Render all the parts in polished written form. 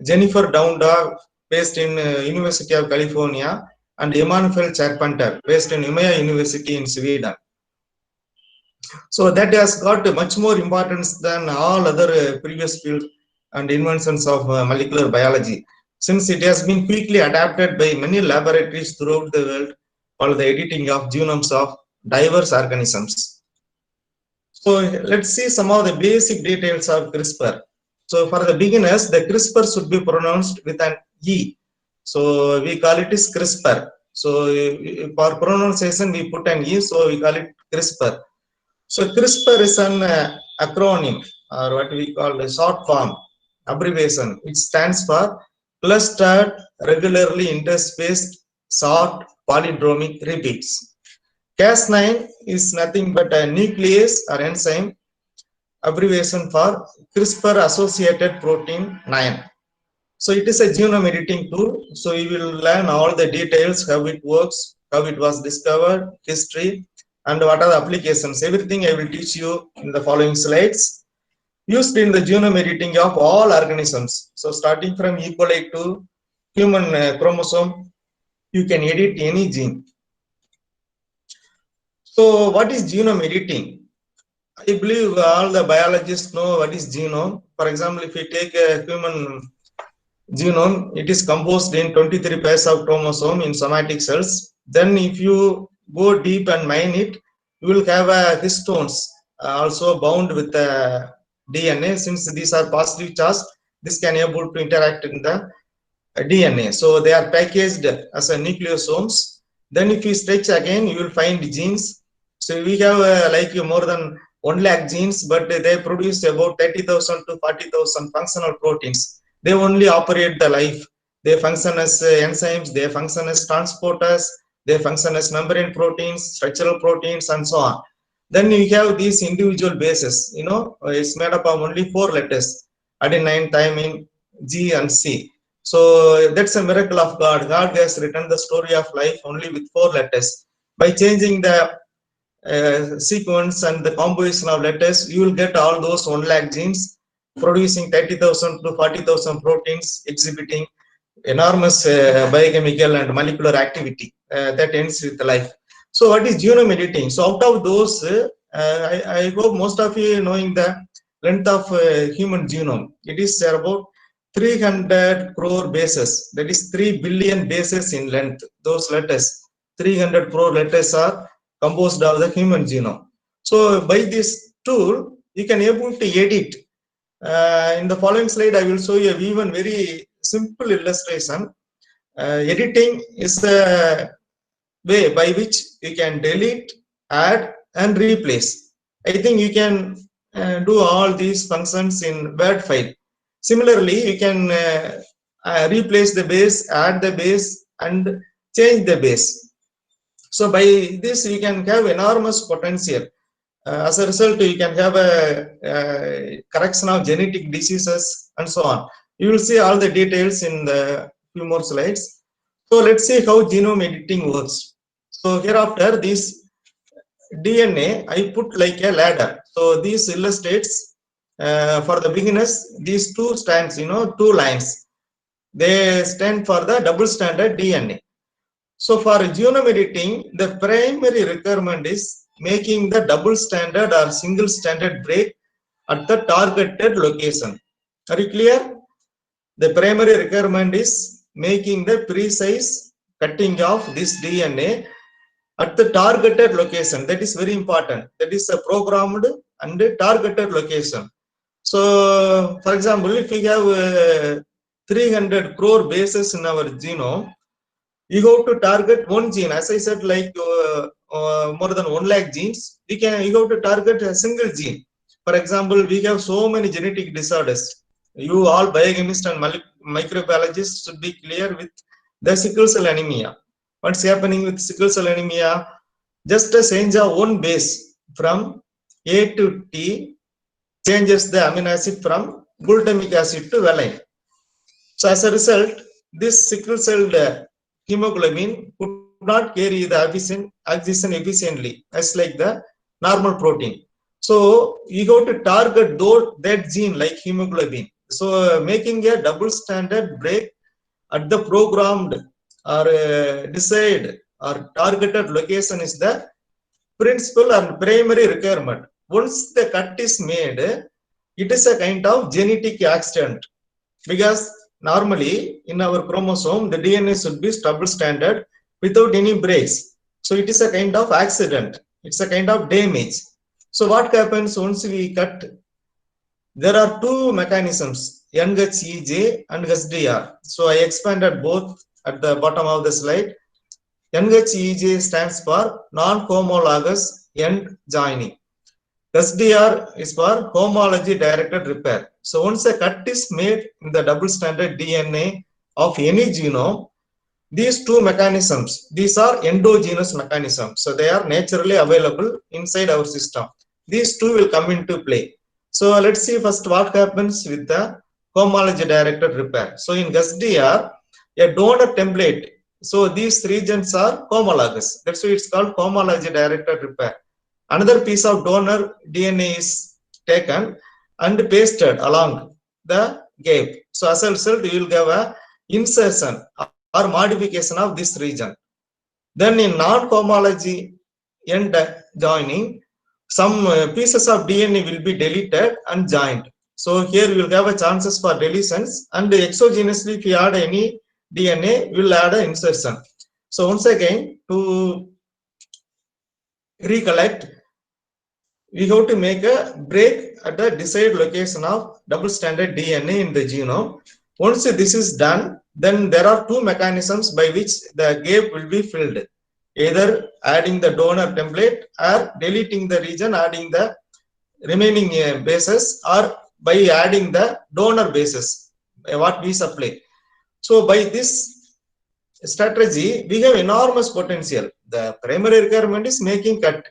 Jennifer Doudna, based in University of California, and Emanuel Charpenter, based in Umeå University in Sweden. So that has got much more importance than all other previous fields and inventions of molecular biology, since it has been quickly adapted by many laboratories throughout the world for the editing of genomes of diverse organisms. So let's see some of the basic details of CRISPR. So for the beginners, the CRISPR should be pronounced with an E. So we call it is CRISPR. So for pronunciation, we put an E, so we call it CRISPR. So CRISPR is an acronym, or what we call a short form abbreviation, which stands for clustered regularly interspaced short palindromic repeats. Cas9 is nothing but a nuclease or enzyme, abbreviation for CRISPR associated protein 9. So it is a genome editing tool. So we will learn all the details, how it works, how it was discovered, history, and what are the applications. Everything I will teach you in the following slides. Used in the genome editing of all organisms. So starting from E. coli to human chromosome, you can edit any gene. So what is genome editing? I believe all the biologists know what is genome. For example, if you take a human genome, it is composed in 23 pairs of chromosome in somatic cells. Then if you go deep and mine it, you will have histones also bound with the DNA. Since these are positive charged, this can able to interact in the DNA. So they are packaged as a nucleosomes. Then if you stretch again, you will find genes. So we have like more than 1 lakh genes, but they produce about 30,000 to 40,000 functional proteins. They only operate the life. They function as enzymes, they function as transporters, they function as membrane proteins, structural proteins, and so on. Then you have these individual bases, it's made up of only 4 letters: adenine, thymine, G, and C. So that's a miracle of God. God has written the story of life only with 4 letters. By changing the sequence and the composition of letters, you will get all those 1 lakh genes producing 30,000 to 40,000 proteins exhibiting enormous biochemical and molecular activity that ends with life. So what is genome editing? So out of those, I hope most of you knowing the length of human genome. It is about 300 crore bases. That is 3 billion bases in length. Those letters, 300 crore letters are composed of the human genome. So by this tool, you can able to edit. In the following slide, I will show you even very simple illustration. Editing is a way by which you can delete, add, and replace. I think you can do all these functions in Word file. Similarly, you can replace the base, add the base, and change the base. So by this, you can have enormous potential. As a result, you can have a correction of genetic diseases and so on. You will see all the details in the few more slides. So let's see how genome editing works. So hereafter, this DNA I put like a ladder. So this illustrates for the beginners these two strands, two lines. They stand for the double stranded DNA. So for genome editing, the primary requirement is making the double stranded or single stranded break at the targeted location. Are you clear? The primary requirement is making the precise cutting of this DNA at the targeted location. That is very important. That is a programmed and a targeted location. So for example, if we have 300 crore bases in our genome, you have to target one gene. As I said, like more than 1 lakh genes, you have to target a single gene. For example, we have so many genetic disorders. You all biochemists and microbiologists should be clear with the sickle cell anemia. What's happening with sickle cell anemia? Just a change of one base from A to T changes the amino acid from glutamic acid to valine. So as a result, this sickle cell hemoglobin could not carry the oxygen efficiently as like the normal protein. So you have to target that gene like hemoglobin. So making a double standard break at the programmed or desired or targeted location is the principal and primary requirement. Once the cut is made, it is a kind of genetic accident, because normally in our chromosome the DNA should be double standard without any breaks. So it is a kind of accident. It's a kind of damage. So what happens once we cut? There are two mechanisms, NHEJ and SDR. So I expanded both at the bottom of the slide. NHEJ stands for non-homologous end joining. SDR is for homology directed repair. So once a cut is made in the double standard DNA of any genome, these two mechanisms, these are endogenous mechanisms. So they are naturally available inside our system. These two will come into play. So let's see first what happens with the homology directed repair. So in SDR, a donor template. So these regions are homologous. That's why it's called homology directed repair. Another piece of donor DNA is taken and pasted along the gap. So as a result, you will have a insertion or modification of this region. Then in non-homology end joining, some pieces of DNA will be deleted and joined. So here we will have a chances for deletions, and exogenously if you add any DNA, we will add an insertion. So once again, to recollect, we have to make a break at the desired location of double standard DNA in the genome. Once this is done, then there are two mechanisms by which the gap will be filled. Either adding the donor template or deleting the region, adding the remaining bases, or by adding the donor bases, what we supply. So by this strategy, we have enormous potential. The primary requirement is making cut.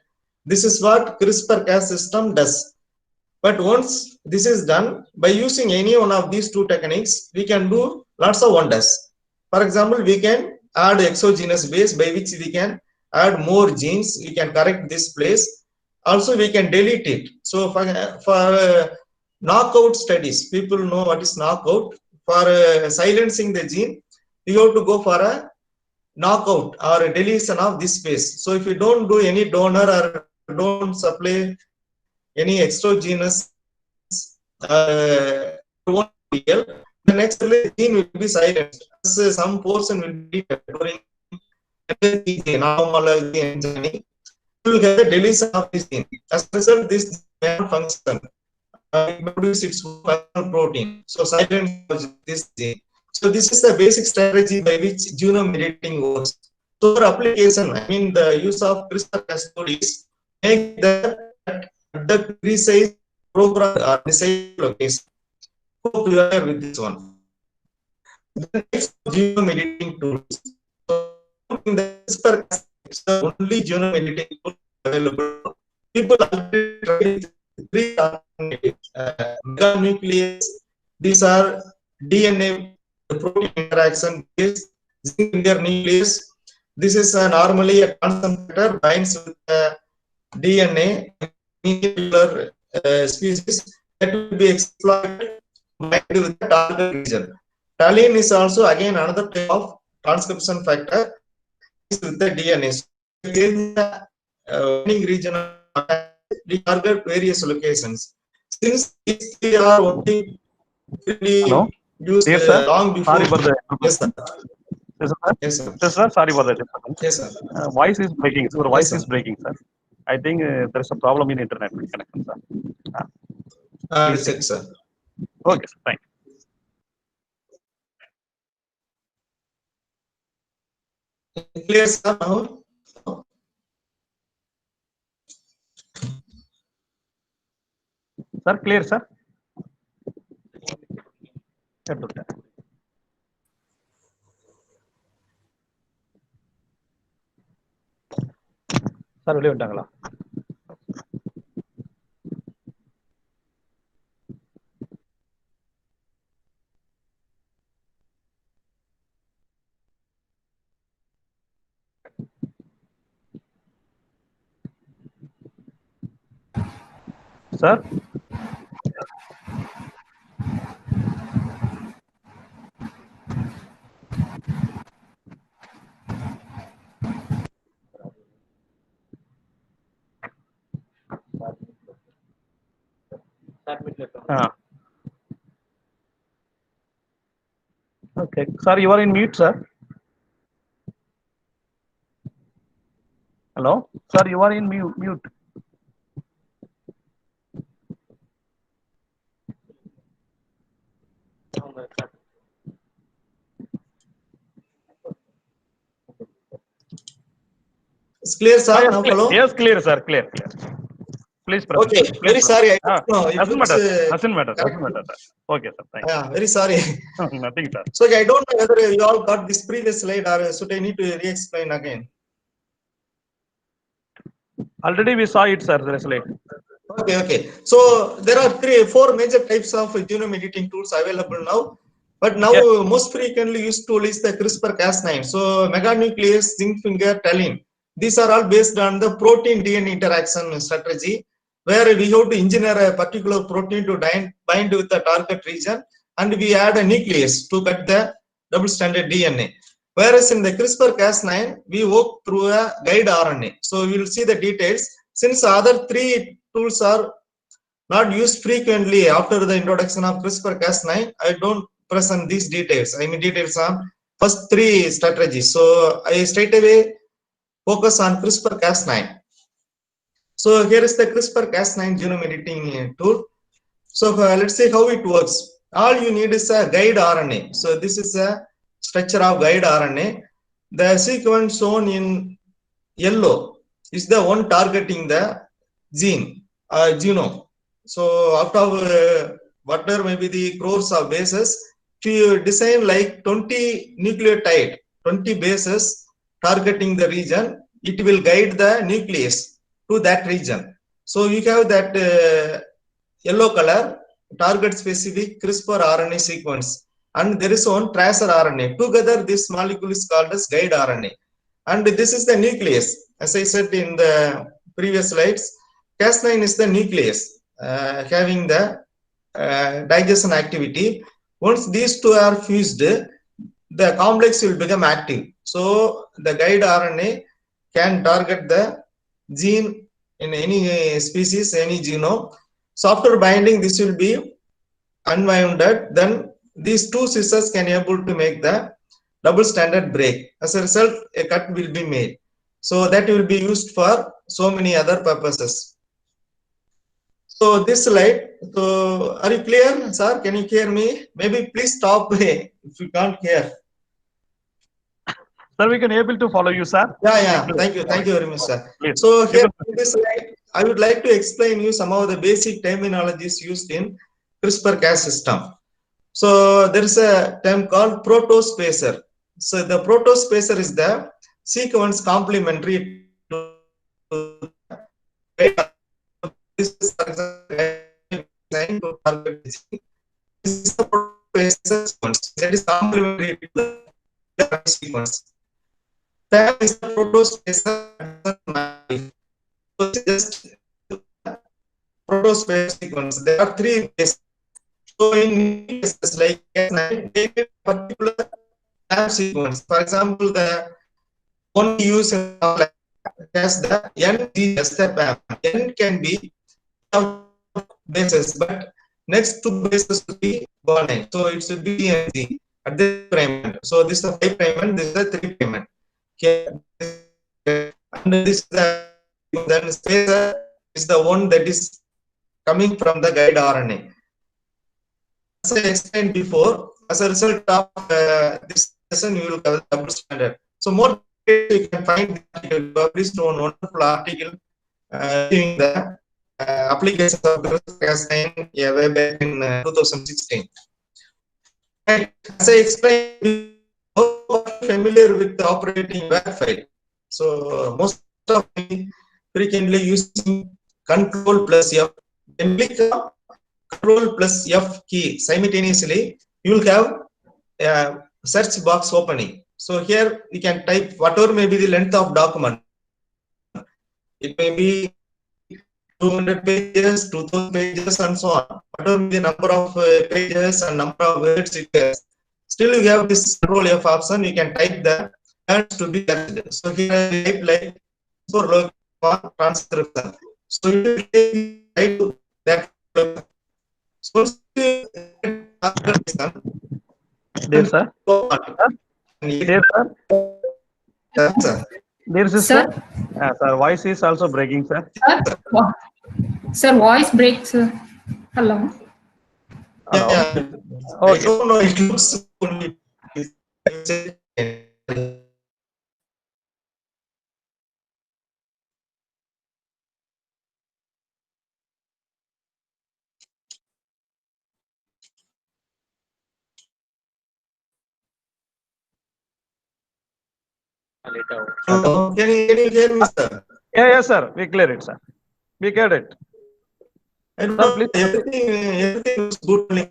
This is what CRISPR-Cas system does. But once this is done, by using any one of these two techniques, we can do lots of wonders. For example, we can add exogenous base by which we can add more genes. We can correct this place. Also, we can delete it. So for knockout studies, people know what is knockout. For silencing the gene, you have to go for a knockout or a deletion of this space. So if you don't do any donor or don't supply any exogenous the next gene will be silenced. Some portion will be during non-homology enzyme. You will get the deletion of this gene. As a result, this may not function. It produces its own protein. So silence this gene. So this is the basic strategy by which genome editing works. So for application, I mean the use of CRISPR-Cas is make the precise program or precise location. Hope you are with this one. The next genome editing tools. So in the CRISPR-Cas, it's the only genome editing tool available. People already tried three meganuclease. These are DNA protein interaction based zinc in their nucleus. This is normally a concentrator binds with DNA species that will be exploited with the target region. Taline is also again another type of transcription factor with the DNA. So in the region, we target various locations. Since these three are only used long before. Sorry for the yes, sir. Yes, sir. Yes, sir. Yes, sir. Sorry for that. Yes, sir. Voice is breaking. Your voice Yes, is breaking, sir. I think there is a problem in internet connection, sir. I'll check, sir. Okay, sir. Thank you. Clear, sir, now? Sir, clear, sir. Sir வெளியே வந்துட்டாங்களா? Sir Okay, sir, you are in mute, sir. Hello, sir, you are in mute. It's clear, sir. Yes, Now clear. follow. Yes, clear, sir. Clear. Please proceed. Okay, Please very proceed. sorry. I don't know. It Doesn't looks matter. Doesn't matter. correct. Doesn't matter, sir. Okay, sir. Thank Yeah, very sorry. you. Nothing, sir. So I don't know whether you all got this previous slide or should I need to re-explain again? Already we saw it, sir. The slide. Okay. So there are four major types of genome editing tools available now. But now Yes. most frequently used tool is the CRISPR-Cas9. So meganuclease, zinc finger, TALEN. These are all based on the protein DNA interaction strategy, where we have to engineer a particular protein to bind with the target region, and we add a nuclease to cut the double-stranded DNA. Whereas in the CRISPR-Cas9, we work through a guide RNA. So we will see the details. Since other three tools are not used frequently after the introduction of CRISPR-Cas9, I don't present these details. I mean details on first three strategies. So I straight away focus on CRISPR-Cas9. So here is the CRISPR-Cas9 genome editing tool. So let's see how it works. All you need is a guide RNA. So this is a structure of guide RNA. The sequence shown in yellow is the one targeting the genome. So out of whatever may be the crores of bases, if you design like 20 nucleotide, 20 bases targeting the region, it will guide the nuclease to that region. So you have that yellow color, target specific CRISPR RNA sequence, and there is one tracer RNA. Together, this molecule is called as guide RNA. And this is the nuclease. As I said in the previous slides, Cas9 is the nuclease having the digestion activity. Once these two are fused, the complex will become active. So the guide RNA can target the gene in any species, any genome. So after binding, this will be unwounded. Then these two scissors can able to make the double-stranded break. As a result, a cut will be made. So that will be used for so many other purposes. So this slide, so are you clear, sir? Can you hear me? Maybe please stop if you can't hear. Sir, we can able to follow you, sir. Yeah. Thank you very much, sir. Please. So here in this slide, I would like to explain you some of the basic terminologies used in CRISPR-Cas system. So there is a term called protospacer. So the protospacer is the sequence complementary to this is designed to target this is the protospacer sequence that is complementary to the sequence. That is the protospacer. So just protospacer sequence. There are three bases. So in cases like Cas9, they have particular time sequence. For example, the one used as the NGS, N can be bases, but next two bases will be guanine. So it should be NG at this prime. So this is the 5' and this is the 3'. Okay. And this is the then spacer is the one that is coming from the guide RNA. As I explained before, as a result of this lesson, you will cover double standard. So more you can find the published on wonderful article in the applications of CRISPR-Cas9 way back in 2016. And as I explained, familiar with the operating WAV file. So most of me frequently using Control plus F. Control plus F key simultaneously, you will have a search box opening. So here we can type whatever may be the length of document. It may be 200 pages, 2000 pages, and so on. Whatever may be the number of pages and number of words it has. Still, you have this Control F option. You can type the words to be searched. So here I type like for transcription. So you will type that. source Dear sir. Dear sir. sir. Dear sister. Sir? Sir, voice is also breaking, sir. Sir, voice breaks. Hello. Hello. Yeah, I Okay. don't know. It looks only. Hello, can you hear me, sir? Yeah, yes, sir. We clear it, sir. We get it. I don't Sir, know. please. Everything looks good. Only.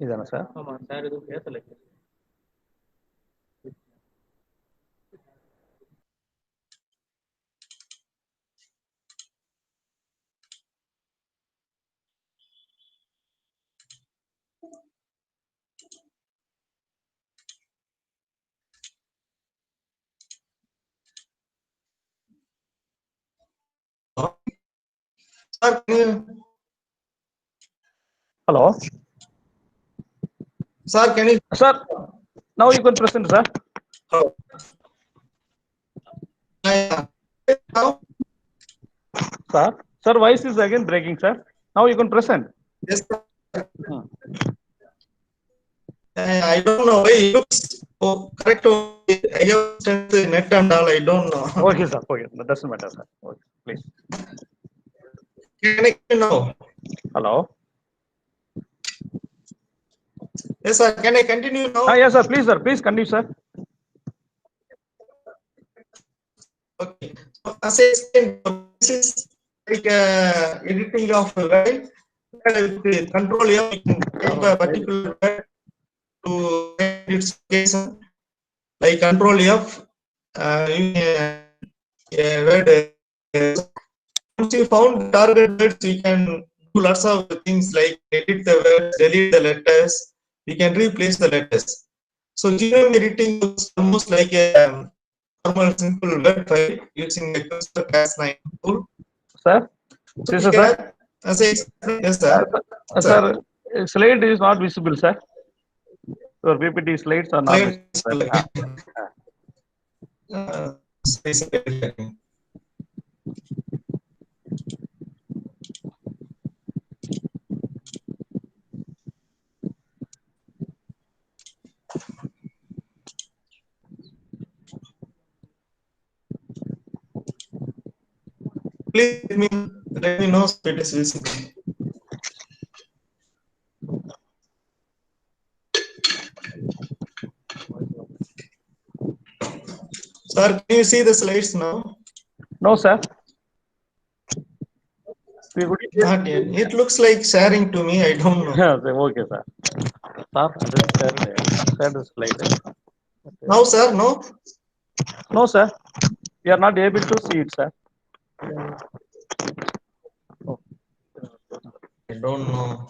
இதானே sir? ஆமா sir, எதுவும் பேசல. Sir, can you, Hello. sir, can you? Sir, now you can present, sir. Oh. Now? Sir, voice is again breaking, sir. Now you can present. Yes, sir. I don't know why it looks correct. I have sent the net and all. I don't know. Okay, sir. Okay, that doesn't matter, sir. Okay, please. Can I know? Hello. Yes, sir. Can I continue now? Yes, sir. Please, sir. Please continue, sir. Okay. So, as I explained, this is like editing of a word. With control here, you can type a particular word to get its location. Like control F, word. Once you found target words, you can do lots of things like edit the words, delete the letters. You can replace the letters. So genome editing looks almost like a normal simple word file using a Cas9 tool. Sir. So Yes, we sir. can, as I explained, yes, sir. Sir, slide is not visible, sir. Your PPT slides are not visible. Please let me know if it is visible. Sir, can you see the slides now? No, sir. Not yet. It looks like sharing to me. I don't know. Okay, sir. Sir, just share the slide. Now, sir, no? No, sir. We are not able to see it, sir. I don't know.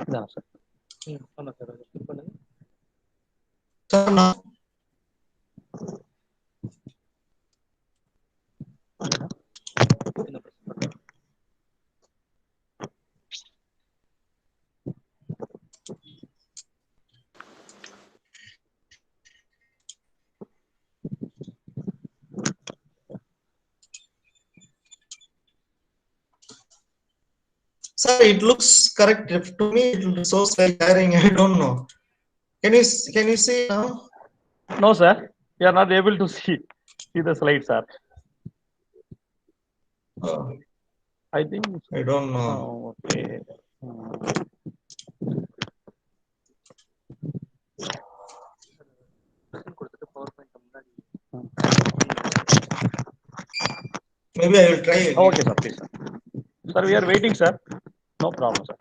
No, sir. Sir, now? Sir, it looks correct. To me, it shows like sharing. I don't know. Can you see now? No, sir. We are not able to see the slides, sir. Oh, I think. I don't know. Okay. Maybe I will try again. Okay, sir, please, sir. Sir, we are waiting, sir. No problem, sir.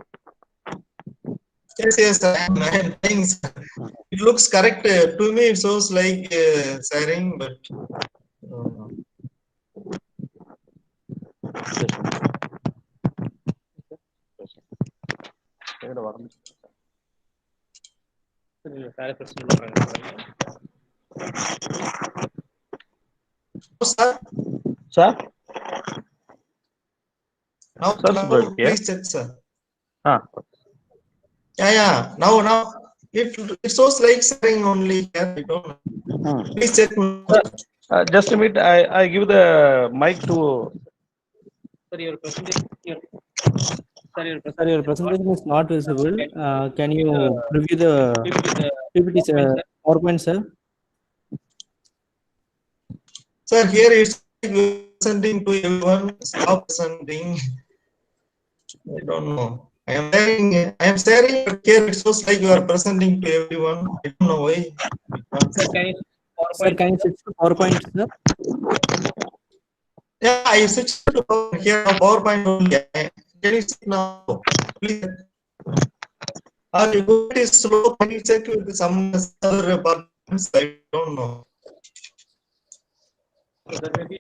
Yes, I am trying, sir. It looks correct. To me, it shows like sharing, but sir, Sir? now, Sir, now Subramanian, yeah? please check, sir. Ah, Yeah. Now it shows like sharing only here. I don't know. Please check. just a minute. I give the mic to. Sir, your presentation is not visible. Can you review the PPT, PowerPoint, sir? Sir, here it's presenting to everyone. Stop presenting. I don't know. I am sharing, but here it shows like you are presenting to everyone. I don't know why. Sir, can you switch to PowerPoint, sir? Yeah, I switched to here now PowerPoint only. Can you see now? Please. It is slow. Can you check with some other departments? I don't know.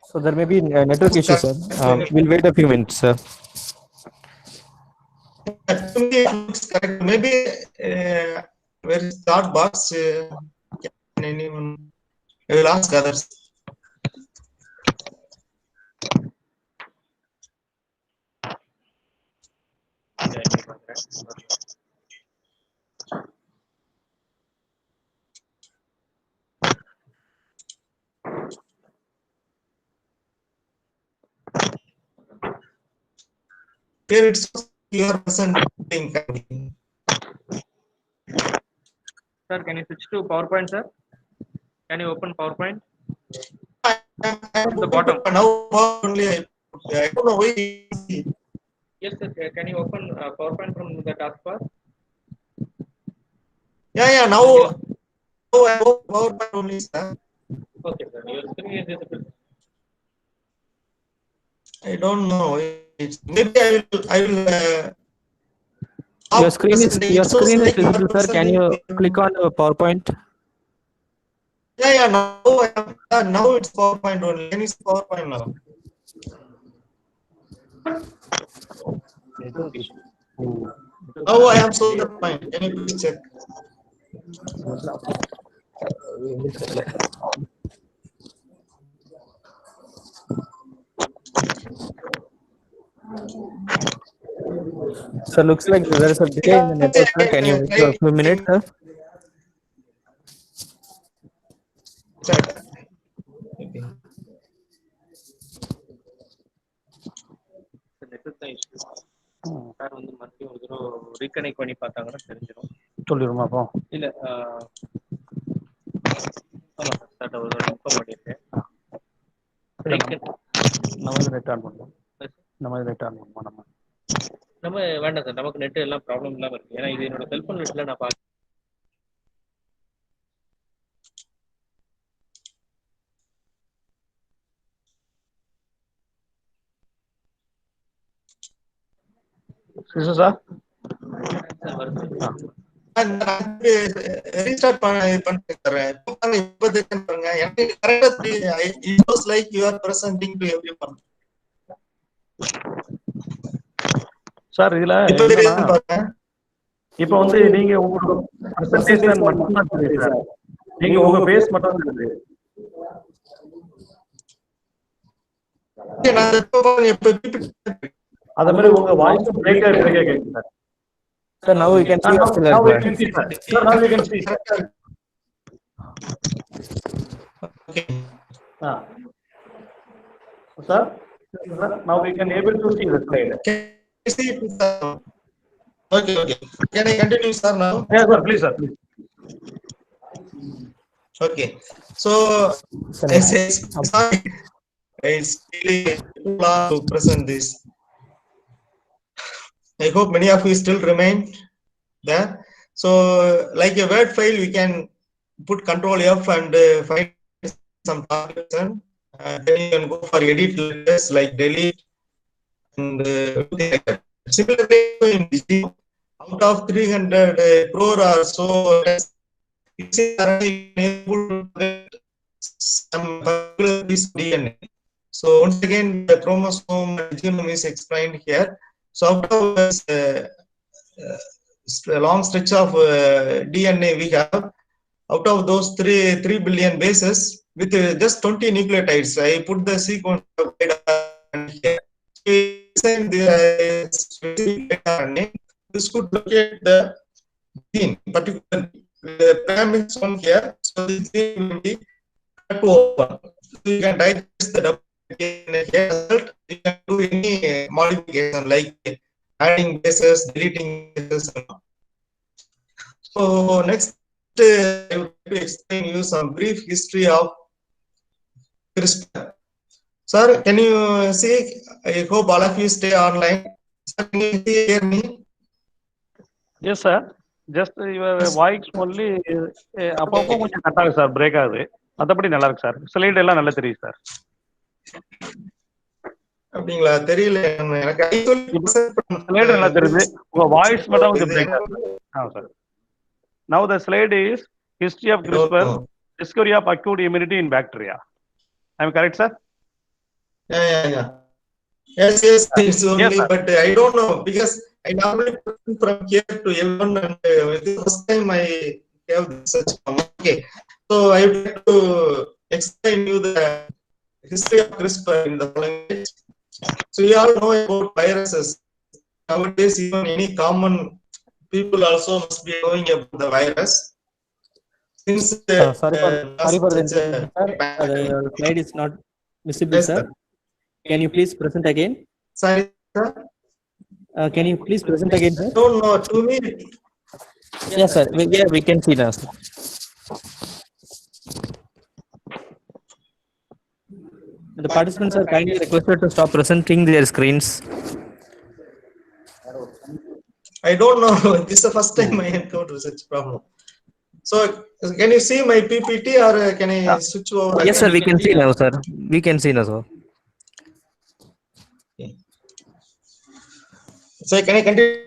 So there may be a network issue, sir. We'll wait a few minutes, sir. To me, it looks correct. Maybe where is start box? Can anyone? I will ask others. Here it's you are presenting. Sir, can you switch to PowerPoint, sir? Can you open PowerPoint? From the bottom. Now only I don't know why. Yes, sir. Can you open PowerPoint from the taskbar? Yeah. Now I go PowerPoint only, sir. Okay, sir. Your screen is visible. I don't know. Maybe I will. Your screen is presenting. It shows like you are visible, sir. Can you presenting. click on PowerPoint? Yeah. Now it's PowerPoint only. Can you see PowerPoint now? Now I am showing the point. Can you please check? So looks like there is a delay in the network, sir. Can you wait a few minutes, sir? Check. Sir வந்து மறுபடியும் ஒரு தடவை reconnect பண்ணி பார்த்தாங்கன்னா தெரிஞ்சிடும். சொல்லிடுமா அப்போ? இல்ல ஆமா சார் ஒரு தடவை இன்ஃபார்ம் பண்ணியிருக்கேன். நம்ம இது நெட் ஆன் பண்ணுவோம். நம்ம வேண்டாம் சார், நமக்கு நெட் எல்லாம் ப்ராப்ளம் இல்லாம இருக்கு. ஏன்னா இது என்னோட செல்போன் நெட்ல நான் பார்க்க. சார் restart பண்றேன். இப்ப பாருங்க. எனக்கு கரெக்ட்டா it was like you are presenting to everyone. Sir இதுல இப்ப தெரியுது பாருங்க. இப்போ வந்து நீங்க உங்க பிரசன்டேஷன் மட்டும் தான் தெரியுது சார். நீங்க உங்க பேஸ் மட்டும் தான் தெரியுது. நான் இப்ப அத மாதிரி உங்க வாய்ஸ் பிரேக் ஆகி கேக்குது sir. Sir, now we can see. Now we can see, sir. Sir, now we can see. Okay. Sir, now we can able to see the slide. Can you see it, sir? Okay. Can I continue, sir, now? Yes, sir, please, sir, please. Okay. So, it's really long to present this. I hope many of you still remain there. So, like a Word file, we can put Control F and find some targets and then you can go for edit letters like delete and like that. Similarly, in Digino, out of 300 crore or so, it's able to get some particular piece of DNA. So once again, the chromosome genome is explained here. So out of this long stretch of DNA we have, out of those 3 billion bases with just 20 nucleotides, I put the sequence of data here. Inside the specific RNA, this could locate the gene, particularly the parameters shown here. So this gene will be cut to open. So you can digest the DNA here. Result, you can do any modification like adding bases, deleting bases. So next, I would like to explain you some brief history of CRISPR. Sir, can you see? I hope all of you stay online. Sir, can you hear me? Yes, sir. Just your voice only அப்பப்போ கொஞ்சம் cut ஆகுது sir, break ஆகுது. மற்றபடி நல்லா இருக்கு sir. Slide எல்லாம் நல்லா தெரியுது சார். அப்படிங்களா? தெரியல எனக்கு. ஸ்லைடு நல்லா தெரியுது. உங்க வாய்ஸ் மட்டும் கொஞ்சம் பிரேக் ஆகுது. Sir. Now the slide is history of CRISPR, discovery of acute immunity in bacteria. Am I correct, sir? Yeah. Yes, it's only, yes, but I don't know because I normally put from here to L1 and the first time I have such. Okay, so I would like to explain you the history of CRISPR in the following page. So you all know about viruses. Nowadays, even any common people also must be knowing about the virus. Since sorry for the interruption, sir. The slide is not visible, yes, sir. Can you please present again? Sorry, sir. Can you please present again, sir? No, to me. Yes, sir. We can see now, sir. The participants are kindly requested to stop presenting their screens. I don't know. This is the first time I encounter such problem. So, can you see my PPT or can I switch over? Yes, sir. We can see now, sir. We can see now, sir. So, can I continue?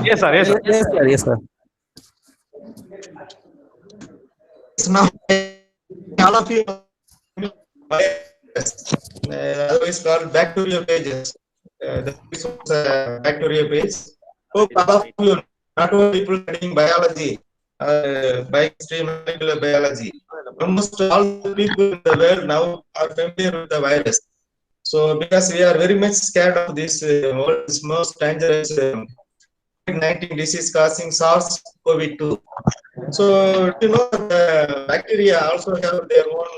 Yes, sir. Yes, sir. Yes, sir. Yes, sir. So now, all of you, otherwise called bacterial pages. This was a bacterial page. Hope all of you, not only people studying biology, biochemistry, molecular biology, almost all the people in the world now are familiar with the virus. So, because we are very much scared of this world's most dangerous COVID-19 disease causing SARS-CoV-2. So, you know, the bacteria also have their own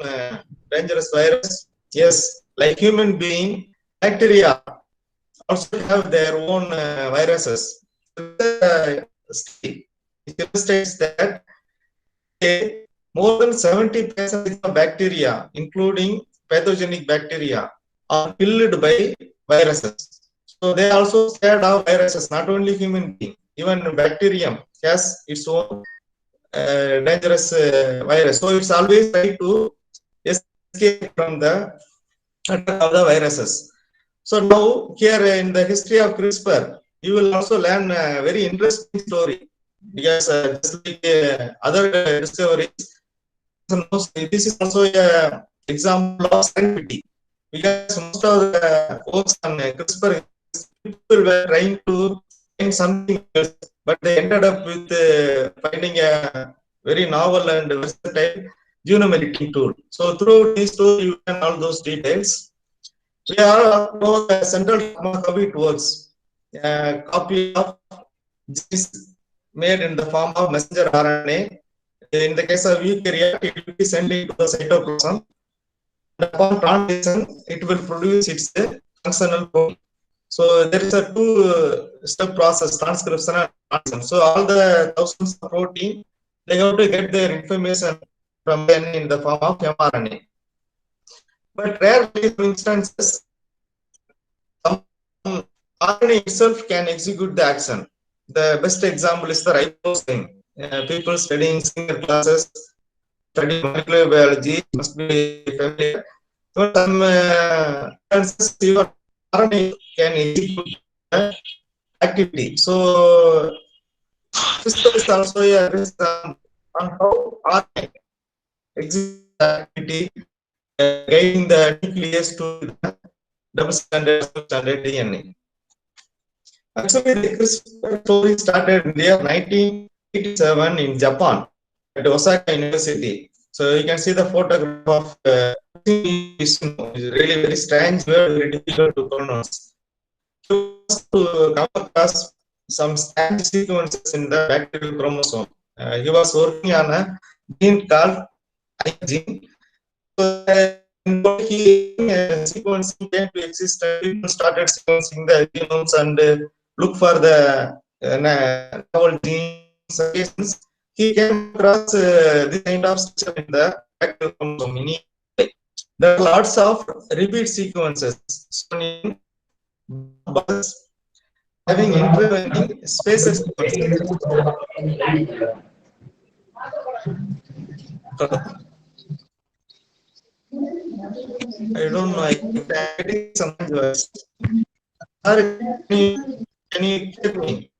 dangerous virus. Yes, like human being, bacteria also have their own viruses. It illustrates that more than 70% of bacteria, including pathogenic bacteria, are killed by viruses. So they also scared of viruses, not only human being, even bacterium has its own dangerous virus. So it's always try to escape from the attack of the viruses. So now here in the history of CRISPR, you will also learn a very interesting story because just like other discoveries, this is also an example of serendipity. Because most of the folks on CRISPR, people were trying to find something else, but they ended up with finding a very novel and versatile genome editing tool. So through this tool, you learn all those details. We all know the central how it works. A copy of genes made in the form of messenger RNA. In the case of eukaryote, it will be sent into the cytoplasm. Upon translation, it will produce its functional protein. So there is a two-step process, transcription and translation. So all the thousands of protein, they have to get their information from DNA in the form of mRNA. But rarely, for instances, RNA itself can execute the action. The best example is the ribosome. People studying senior classes, studying molecular biology must be familiar. So some instances even RNA can execute the activity. So CRISPR is also a risk on how RNA execute the activity, guiding the nucleus to the double standard DNA. Actually, the CRISPR story started in the year 1987 in Japan at Osaka University. So you can see the photograph of it's really very strange word, very difficult to pronounce. He was to come across some strange sequences in the bacterial chromosome. He was working on a gene called I gene. So he sequencing came to exist, people started sequencing the genomes and look for the novel genes. He came across this kind of structure in the bacterial chromosome. There are lots of repeat sequences in bugs having intervening spaces. I don't know. I'm getting some words. Can you hear me?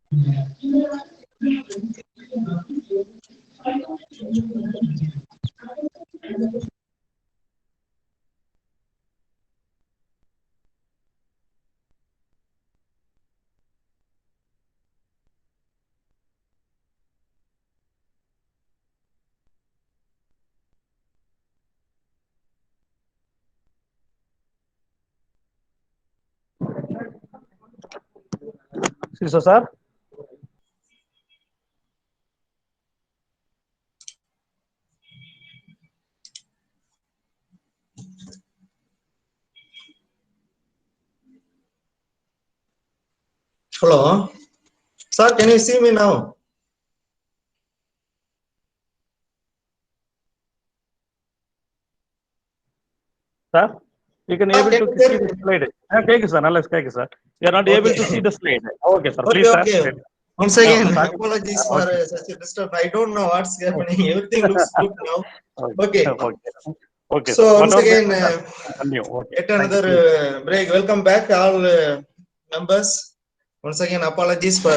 So, sir. Hello, sir. Can you see me now? Sir, you can able to see the slide. Okay, sir. Sir. You are not able to see the slide. Okay, sir. Please, Okay. sir. Once again, apologies for such a disturb. I don't know what's happening. Everything looks good now. Okay. Okay. So once again, yet another break. Welcome back, all members. Once again, apologies for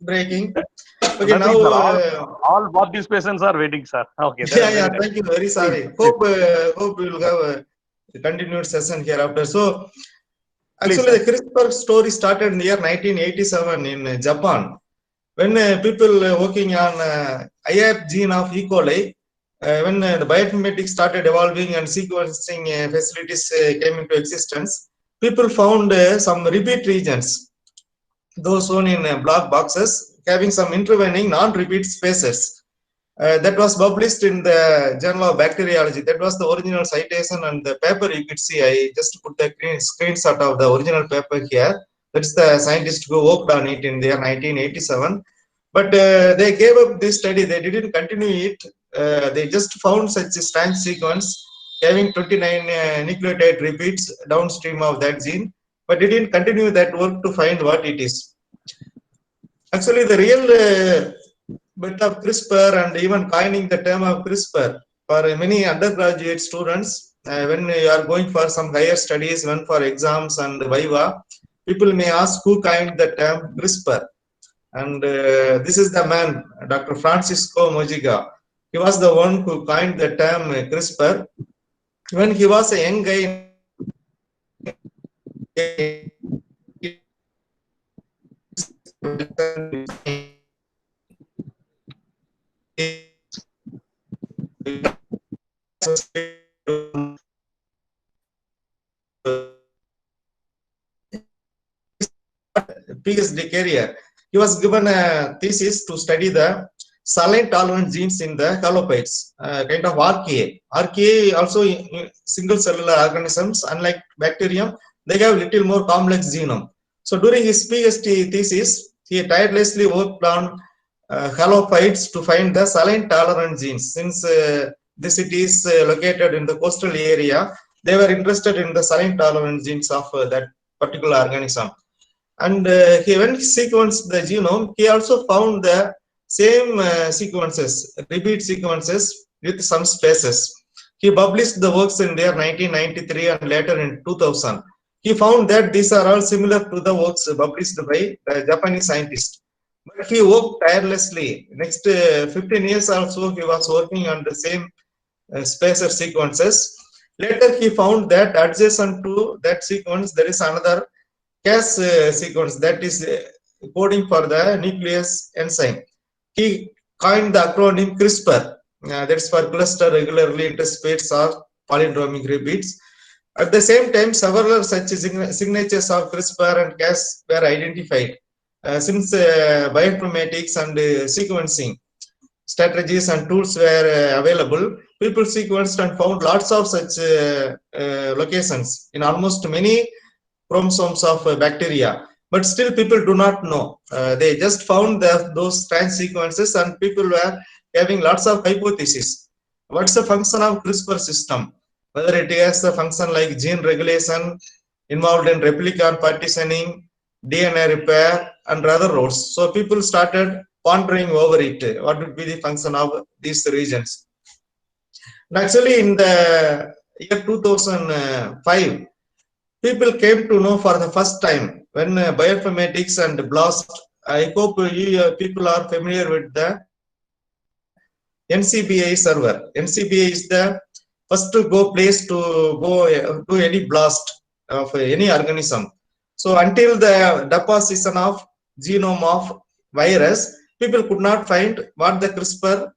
breaking. Okay, now all participants are waiting, sir. Okay. Yeah. Thank you. Very sorry. Hope we will have a continued session hereafter. So actually, the CRISPR story started in the year 1987 in Japan, when people working on IAP gene of E. coli, when the bioinformatics started evolving and sequencing facilities came into existence, people found some repeat regions, those shown in black boxes, having some intervening non-repeat spaces. That was published in the Journal of Bacteriology. That was the original citation, and the paper you could see. I just put the screenshot of the original paper here. That's the scientists who worked on it in the year 1987. But they gave up this study. They didn't continue it. They just found such a strange sequence having 29 nucleotide repeats downstream of that gene, but they didn't continue that work to find what it is. Actually, the real bit of CRISPR and even coining the term of CRISPR for many undergraduate students, when you are going for some higher studies, when for exams and viva, people may ask who coined the term CRISPR. And this is the man, Dr. Francisco Mojica. He was the one who coined the term CRISPR. When he was a young guy, PhD career, he was given a thesis to study the saline tolerant genes in the halophytes, kind of RKA. RKA also single cellular organisms, unlike bacterium, they have little more complex genome. So during his PhD thesis, he tirelessly worked on halophytes to find the saline tolerant genes. Since the city is located in the coastal area, they were interested in the saline tolerant genes of that particular organism. And when he sequenced the genome, he also found the same sequences, repeat sequences with some spaces. He published the works in their 1993 and later in 2000. He found that these are all similar to the works published by the Japanese scientist. But he worked tirelessly. Next 15 years also, he was working on the same spacer sequences. Later, he found that adjacent to that sequence, there is another Cas sequence that is coding for the nuclease enzyme. He coined the acronym CRISPR. That's for cluster regularly interspersed or palindromic repeats. At the same time, several such signatures of CRISPR and Cas were identified. Since bioinformatics and sequencing strategies and tools were available, people sequenced and found lots of such locations in almost many chromosomes of bacteria. But still people do not know. They just found those strange sequences and people were having lots of hypotheses. What's the function of CRISPR system? Whether it has a function like gene regulation, involved in replica partitioning, DNA repair, and other roles. So people started pondering over it. What would be the function of these regions? And actually, in the year 2005, people came to know for the first time when bioinformatics and BLAST. I hope you people are familiar with the NCBI server. NCBI is the first to go place to go to any BLAST of any organism. So until the deposition of genome of virus, people could not find what the CRISPR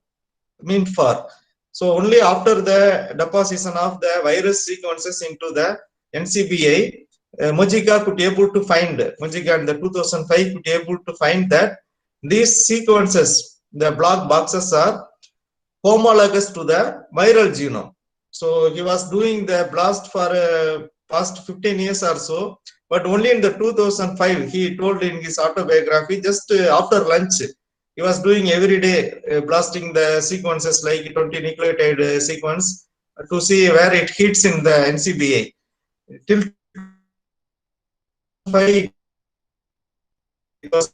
meant for. So only after the deposition of the virus sequences into the NCBI, Mojica could able to find, Mojica in the 2005 could able to find that these sequences, the black boxes, are homologous to the viral genome. So he was doing the BLAST for past 15 years or so, but only in the 2005, he told in his autobiography, just after lunch, he was doing every day blasting the sequences like 20 nucleotide sequence to see where it hits in the NCBI. Till 5, it was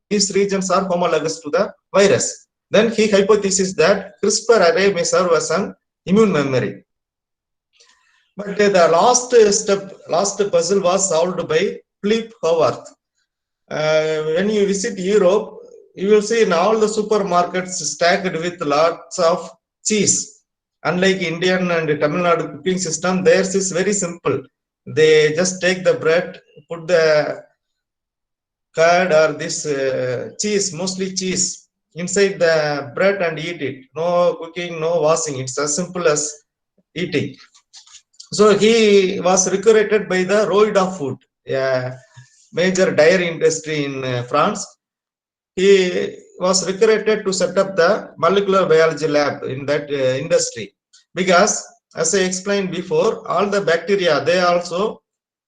these regions are homologous to the virus. Then he hypothesized that CRISPR array may serve as an immune memory. But the last puzzle was solved by Philip Howarth. When you visit Europe, you will see in all the supermarkets stacked with lots of cheese. Unlike Indian and Tamil Nadu cooking system, theirs is very simple. They just take the bread, put the curd or this cheese, mostly cheese, inside the bread and eat it. No cooking, no washing. It's as simple as eating. So he was recruited by the Roida Food, a major dairy industry in France. He was recruited to set up the molecular biology lab in that industry, because as I explained before, all the bacteria, they also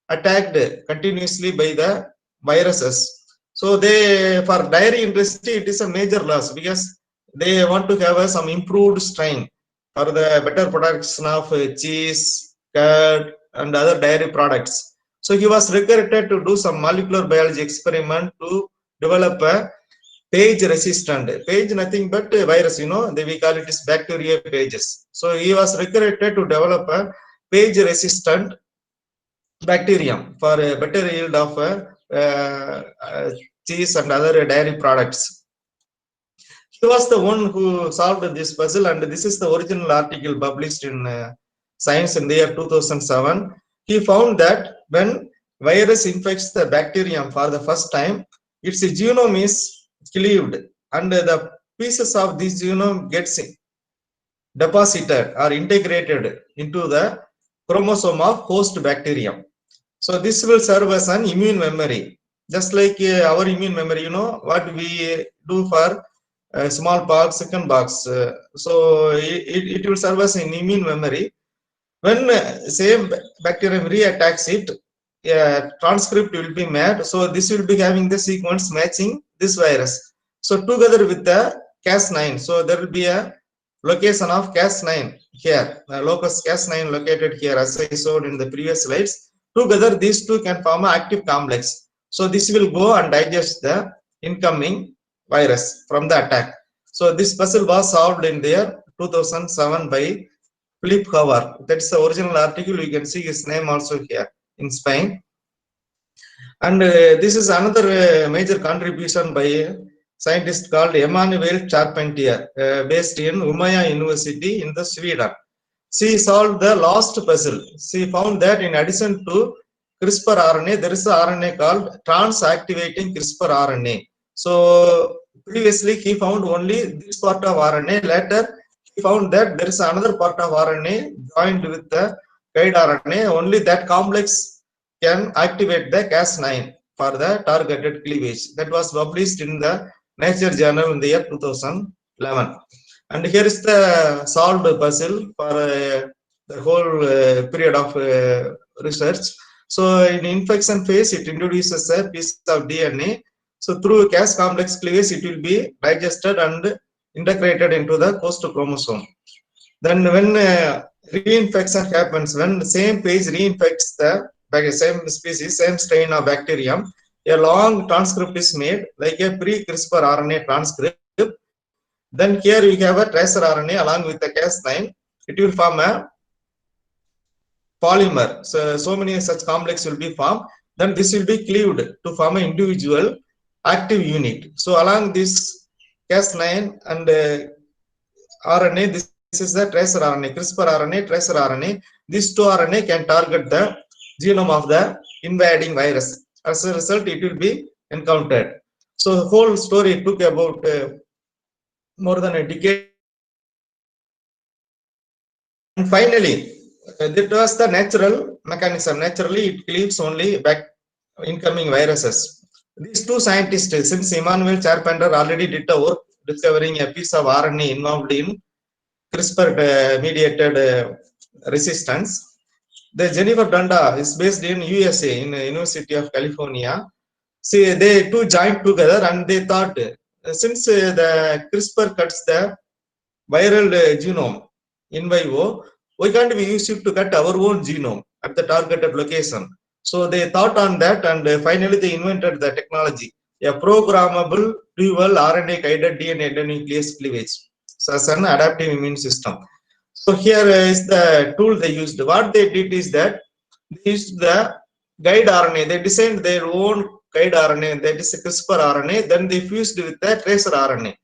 attacked continuously by the viruses. So they, for dairy industry, it is a major loss because they want to have some improved strain for the better production of cheese, curd, and other dairy products. So he was recruited to do some molecular biology experiment to develop a page resistant, page nothing but virus, we call it as bacteria pages. So he was recruited to develop a page resistant bacterium for a better yield of cheese and other dairy products. He was the one who solved this puzzle, and this is the original article published in Science in the year 2007. He found that when virus infects the bacterium for the first time, its genome is cleaved and the pieces of this genome gets deposited or integrated into the chromosome of host bacterium. So this will serve as an immune memory, just like our immune memory, what we do for smallpox, chickenpox. So it will serve as an immune memory. When same bacterium reattacks it, a transcript will be made. So this will be having the sequence matching this virus. So together with the Cas9, so there will be a location of Cas9 here, locus Cas9 located here, as I showed in the previous slides. Together, these two can form an active complex. So this will go and digest the incoming virus from the attack. So this puzzle was solved in the year 2007 by Philip Howard. That's the original article. You can see his name also here in Spain. And this is another major contribution by a scientist called Emmanuel Charpentier, based in Umeå University in the Sweden. She solved the last puzzle. She found that in addition to CRISPR RNA, there is a RNA called trans-activating CRISPR RNA. So previously he found only this part of RNA. Later he found that there is another part of RNA joined with the guide RNA. Only that complex can activate the Cas9 for the targeted cleavage. That was published in the Nature journal in the year 2011. And here is the solved puzzle for the whole period of research. So in infection phase, it introduces a piece of DNA. So through Cas complex cleavage, it will be digested and integrated into the host chromosome. Then when reinfection happens, when the same page reinfects the same species, same strain of bacterium, a long transcript is made, like a pre-CRISPR RNA transcript. Then here we have a tracer RNA along with the Cas9. It will form a polymer. So many such complex will be formed. Then this will be cleaved to form an individual active unit. So along this Cas9 and RNA, this is the tracer RNA, CRISPR RNA, tracer RNA. These two RNA can target the genome of the invading virus. As a result, it will be encountered. So the whole story took about more than a decade. And finally, that was the natural mechanism. Naturally, it cleaves only back incoming viruses. These two scientists, since Emmanuel Charpentier already did the work discovering a piece of RNA involved in CRISPR mediated resistance, the Jennifer Doudna is based in USA, in University of California. See, they two joined together and they thought, since the CRISPR cuts the viral genome in vivo, why can't we use it to cut our own genome at the targeted location? So they thought on that, and finally they invented the technology, a programmable dual RNA guided DNA endonuclease cleavage, so as an adaptive immune system. So here is the tool they used. What they did is that they used the guide RNA. They designed their own guide RNA, that is CRISPR RNA. Then they fused with the tracer RNA.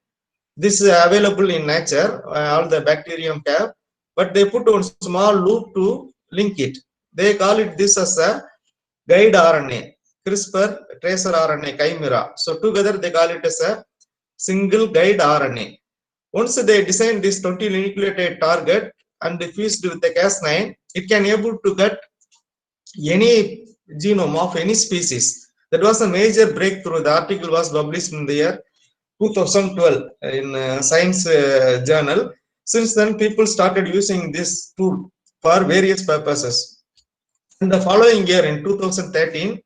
This is available in nature, all the bacterium have, but they put on small loop to link it. They call it this as a guide RNA, CRISPR tracer RNA chimera. So together they call it as a single guide RNA. Once they design this 20 nucleotide target and fused with the Cas9, it can able to cut any genome of any species. That was a major breakthrough. The article was published in the year 2012 in Science journal. Since then, people started using this tool for various purposes. In the following year, in 2013,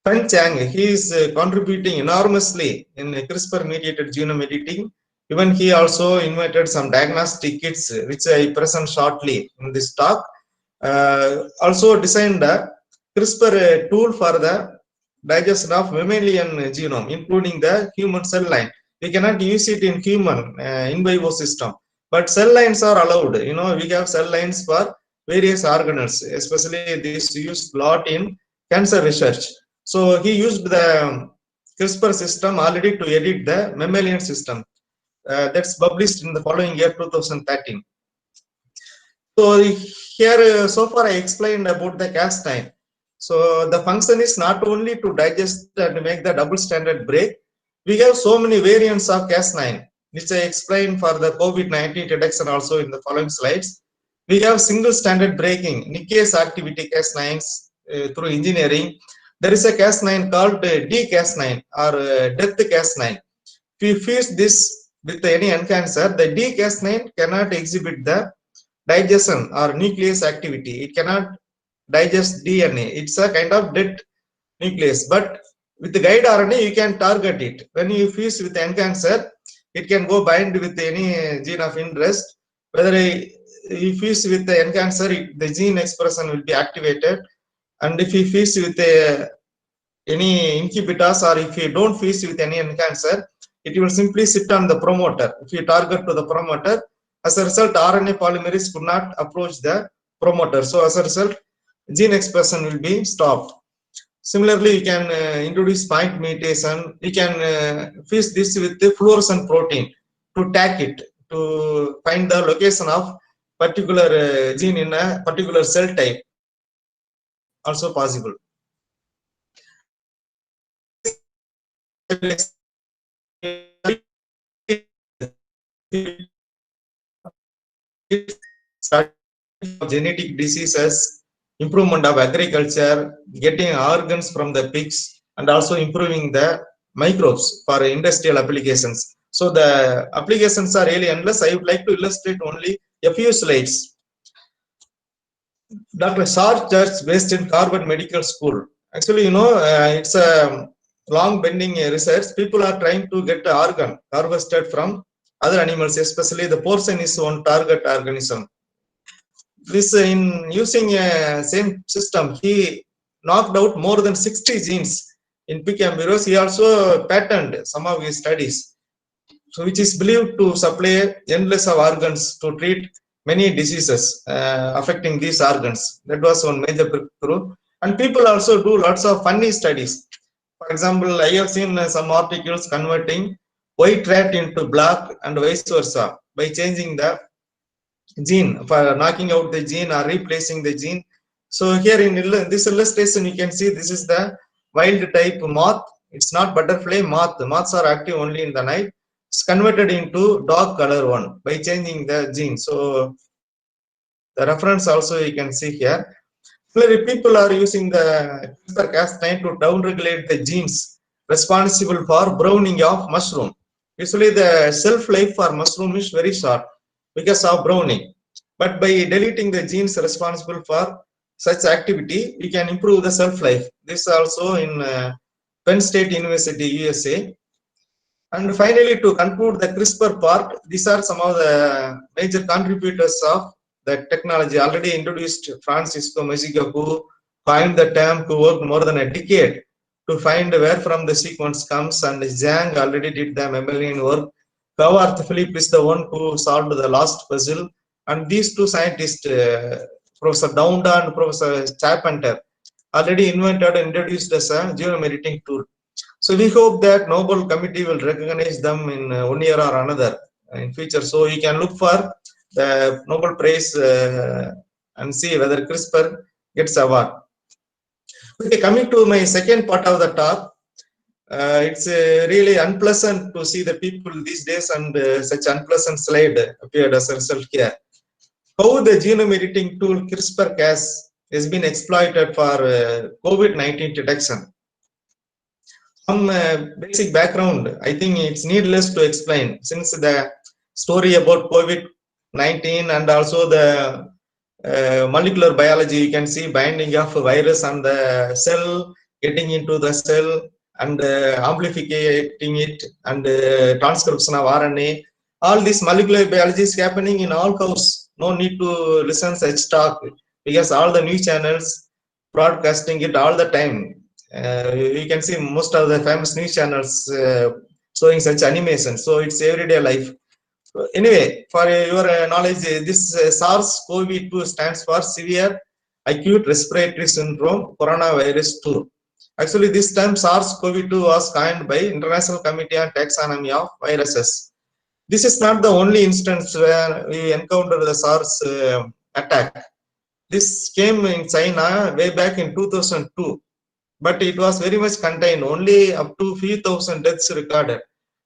Fen Chang, he is contributing enormously in CRISPR-mediated genome editing. Even he also invented some diagnostic kits, which I present shortly in this talk. Also designed a CRISPR tool for the digestion of mammalian genome, including the human cell line. We cannot use it in human in vivo system, but cell lines are allowed. You know, we have cell lines for various organelles, especially this used a lot in cancer research. So he used the CRISPR system already to edit the mammalian system. That's published in the following year, 2013. So here, so far I explained about the Cas9. So the function is not only to digest and make the double stranded break. We have so many variants of Cas9, which I explained for the COVID-19 detection also in the following slides. We have single stranded breaking, nuclease activity Cas9s through engineering. There is a Cas9 called D-Cas9 or death Cas9. If you fuse this with any enhancer, the D-Cas9 cannot exhibit the digestion or nuclease activity. It cannot digest DNA. It's a kind of dead nuclease. But with the guide RNA, you can target it. When you fuse with enhancer, it can go bind with any gene of interest. Whether he feeds with the enhancer, the gene expression will be activated. And if he feeds with any inhibitors, or if you don't feed with any enhancer, it will simply sit on the promoter. If you target to the promoter, as a result, RNA polymerase could not approach the promoter. So as a result, gene expression will be stopped. Similarly, you can introduce point mutation. You can feed this with the fluorescent protein to tag it, to find the location of particular gene in a particular cell type. Also possible. Genetic diseases, improvement of agriculture, getting organs from the pigs, and also improving the microbes for industrial applications. So the applications are really endless. I would like to illustrate only a few slides. Dr. Shar Church, based in Harvard Medical School. Actually, it's a long pending research. People are trying to get the organ harvested from other animals, especially the porcine is one target organism. This in using a same system, he knocked out more than 60 genes in pig embryos. He also patented some of his studies, so which is believed to supply endless of organs to treat many diseases affecting these organs. That was one major breakthrough. And people also do lots of funny studies. For example, I have seen some articles converting white rat into black and vice versa by changing the gene, for knocking out the gene or replacing the gene. So here in this illustration, you can see this is the wild type moth. It's not butterfly, moth. Moths are active only in the night. It's converted into dog color one by changing the gene. So the reference also you can see here. Clearly, people are using the CRISPR-Cas9 to downregulate the genes responsible for browning of mushroom. Usually the shelf life for mushroom is very short because of browning. But by deleting the genes responsible for such activity, we can improve the shelf life. This also in Penn State University, USA. And finally, to conclude the CRISPR part, these are some of the major contributors of the technology. Already introduced Francisco Mexico, who coined the term, who worked more than a decade to find where from the sequence comes, and Zhang already did the mammalian work. Howard Philip is the one who solved the last puzzle, and these two scientists, Professor Downda and Professor Charpenter, already invented and introduced as a genome editing tool. So we hope that Nobel Committee will recognize them in 1 year or another in future. So you can look for the Nobel Prize and see whether CRISPR gets award. Okay, coming to my second part of the talk, it's really unpleasant to see the people these days, and such unpleasant slide appeared as a result here. How the genome editing tool CRISPR-Cas has been exploited for COVID-19 detection. Some basic background, I think it's needless to explain, since the story about COVID-19 and also the molecular biology, you can see binding of a virus on the cell, getting into the cell and amplifying it, and transcription of RNA. All this molecular biology is happening in all cows. No need to listen such talk, because all the news channels broadcasting it all the time. You can see most of the famous news channels showing such animation. So it's everyday life. Anyway, for your knowledge, this SARS-CoV-2 stands for Severe Acute Respiratory Syndrome Coronavirus 2. Actually, this term SARS-CoV-2 was coined by International Committee on Taxonomy of Viruses. This is not the only instance where we encountered the SARS attack. This came in China way back in 2002, but it was very much contained, only up to few thousand deaths recorded.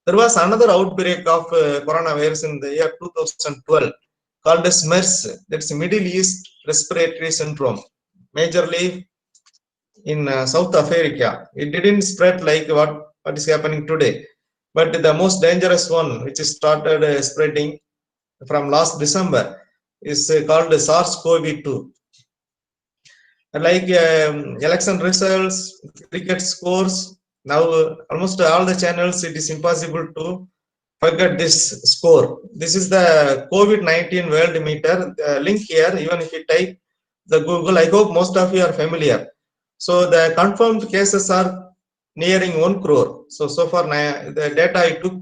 There was another outbreak of coronavirus in the year 2012 called as MERS, that's Middle East Respiratory Syndrome, majorly in South Africa. It didn't spread like what is happening today, but the most dangerous one, which started spreading from last December, is called SARS-CoV-2. Like election results, cricket scores, now almost all the channels, it is impossible to forget this score. This is the COVID-19 world meter. The link here, even if you type the Google, I hope most of you are familiar. So the confirmed cases are nearing 1 crore. So far, the data I took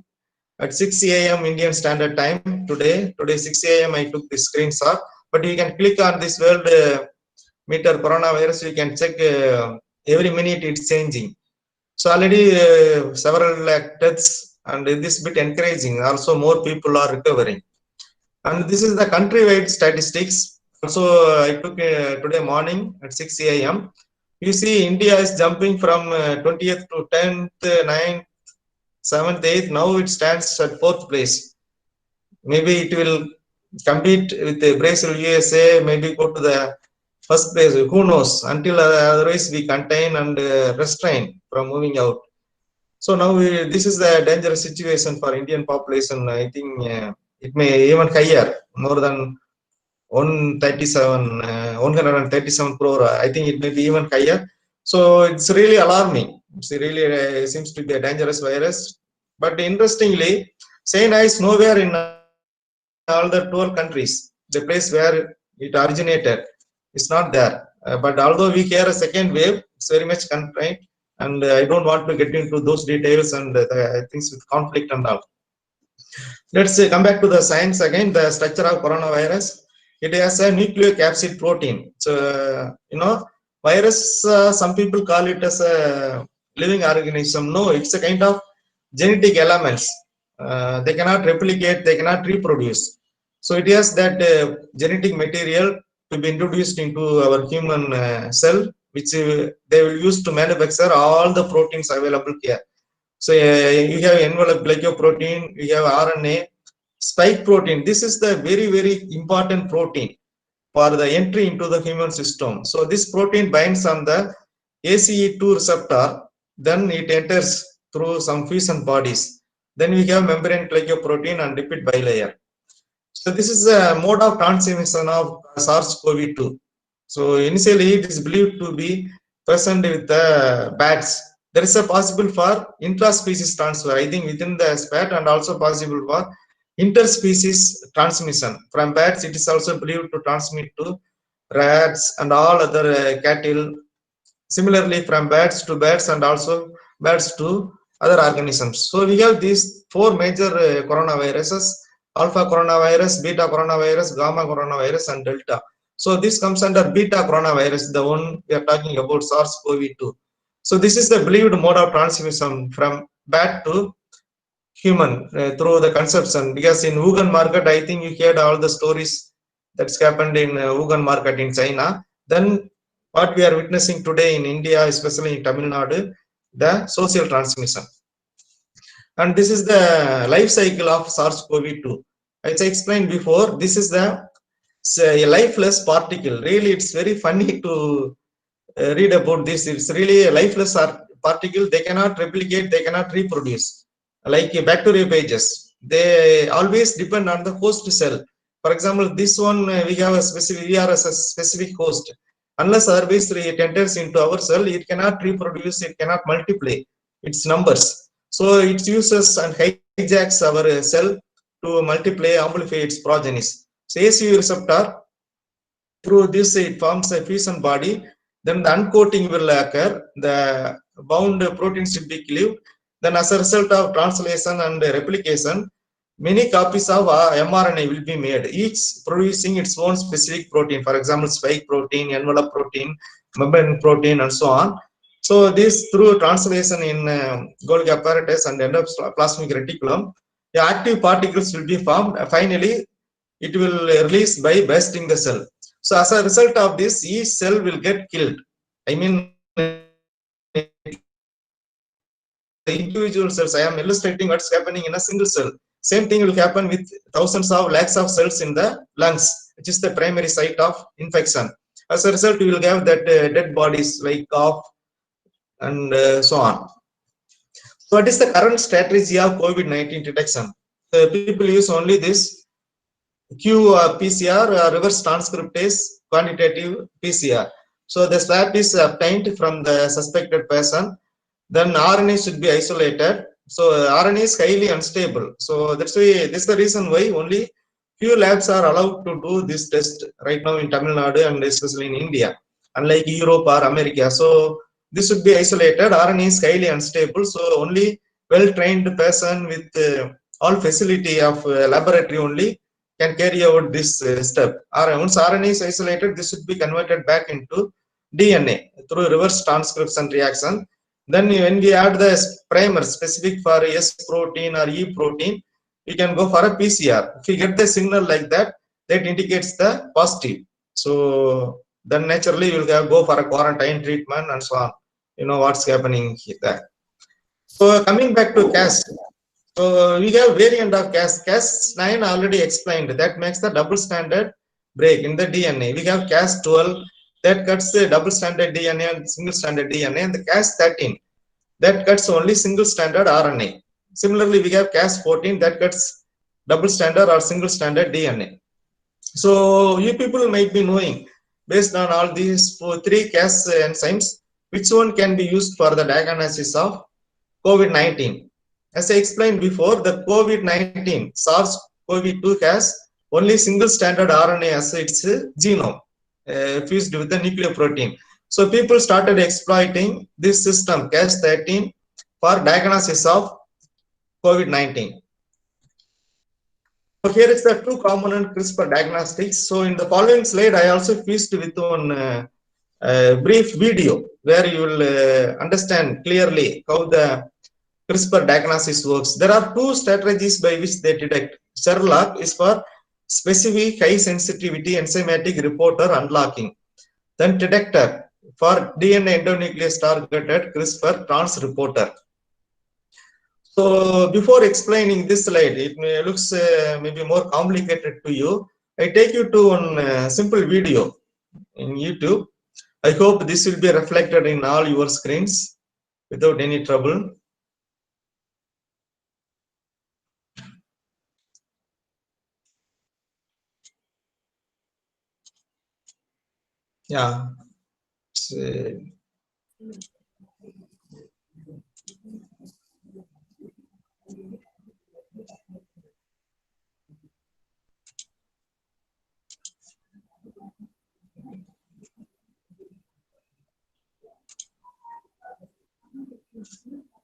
at 6 a.m. Indian Standard Time today 6 a.m. I took this screenshot. But you can click on this world meter coronavirus. You can check every minute it's changing. So already several lakh deaths, and this bit encouraging. Also, more people are recovering. And this is the countrywide statistics. Also, I took today morning at 6 a.m. You see, India is jumping from 20th to 10th, 9th, 7th, 8th. Now it stands at 4th place. Maybe it will compete with Brazil, USA. Maybe go to the first place. Who knows? Until otherwise we contain and restrain from moving out. So now this is the dangerous situation for Indian population. I think it may even higher, more than 137 crore. I think it may be even higher. So it's really alarming. It's really seems to be a dangerous virus. But interestingly, China is nowhere in all the 12 countries. The place where it originated is not there. But although we hear a second wave, it's very much constrained. And I don't want to get into those details and things with conflict and all. Let's come back to the science again. The structure of coronavirus. It has a nucleocapsid protein. So, virus, some people call it as a living organism. No, it's a kind of genetic elements. They cannot replicate, they cannot reproduce. So it has that genetic material to be introduced into our human cell, which they will use to manufacture all the proteins available here. So you have envelope glycoprotein, you have RNA, spike protein. This is the very, very important protein for the entry into the human system. So this protein binds on the ACE2 receptor, then it enters through some fusion bodies. Then we have membrane glycoprotein and lipid bilayer. So this is a mode of transmission of SARS-CoV-2. So initially it is believed to be present with the bats. There is a possible for intraspecies transfer, I think within the spat, and also possible for interspecies transmission. From bats, it is also believed to transmit to rats and all other cattle. Similarly, from bats to bats and also bats to other organisms. So we have these four major coronaviruses: alpha coronavirus, beta coronavirus, gamma coronavirus, and delta. So this comes under beta coronavirus, the one we are talking about, SARS-CoV-2. So this is the believed mode of transmission from bat to human through the consumption. Because in Wuhan market, I think you heard all the stories that's happened in Wuhan market in China. Then what we are witnessing today in India, especially in Tamil Nadu, the social transmission. And this is the life cycle of SARS-CoV-2. As I explained before, this is a lifeless particle. Really, it's very funny to read about this. It's really a lifeless particle. They cannot replicate, they cannot reproduce. Like bacteriophages, they always depend on the host cell. For example, this one we have a specific, we are a specific host. Unless otherwise it enters into our cell, it cannot reproduce, it cannot multiply its numbers. So it uses and hijacks our cell to multiply, amplify its progenies. So ACE2 receptor, through this it forms a fusion body. Then the uncoating will occur, the bound proteins will be cleaved. Then as a result of translation and replication, many copies of mRNA will be made, each producing its own specific protein. For example, spike protein, envelope protein, membrane protein, and so on. So this through translation in Golgi apparatus and endoplasmic reticulum, the active particles will be formed. Finally, it will release by bursting the cell. So as a result of this, each cell will get killed. I mean, the individual cells, I am illustrating what's happening in a single cell. Same thing will happen with thousands of lakhs of cells in the lungs, which is the primary site of infection. As a result, you will have that dead bodies like cough and so on. So what is the current strategy of COVID-19 detection? People use only this qPCR, reverse transcriptase quantitative PCR. So the swab is obtained from the suspected person. Then RNA should be isolated. So RNA is highly unstable. So that's why this is the reason why only few labs are allowed to do this test right now in Tamil Nadu and especially in India, unlike Europe or America. So this should be isolated. RNA is highly unstable. So only well-trained person with all facility of laboratory only can carry out this step. Once RNA is isolated, this should be converted back into DNA through reverse transcription reaction. Then when we add the primer specific for S protein or E protein, we can go for a PCR. If we get the signal like that, that indicates the positive. So then naturally you'll go for a quarantine treatment and so on. You know what's happening there. So coming back to Cas, so we have variant of Cas9 already explained. That makes the double standard break in the DNA. We have Cas12 that cuts the double standard DNA and single standard DNA, and the Cas13 that cuts only single standard RNA. Similarly, we have Cas14 that cuts double standard or single standard DNA. So you people might be knowing, based on all these three Cas enzymes, which one can be used for the diagnosis of COVID-19. As I explained before, the COVID-19 SARS-CoV-2 has only single standard RNA as its genome fused with the nucleoprotein. So people started exploiting this system Cas13 for diagnosis of COVID-19. So here is the two component CRISPR diagnostics. So in the following slide, I also fused with one brief video where you will understand clearly how the CRISPR diagnosis works. There are two strategies by which they detect. Sherlock is for specific high sensitivity enzymatic reporter unlocking. Then detector for DNA endonuclease targeted CRISPR trans reporter. So before explaining this slide, it looks maybe more complicated to you. I take you to one simple video in YouTube. I hope this will be reflected in all your screens without any trouble. Yeah.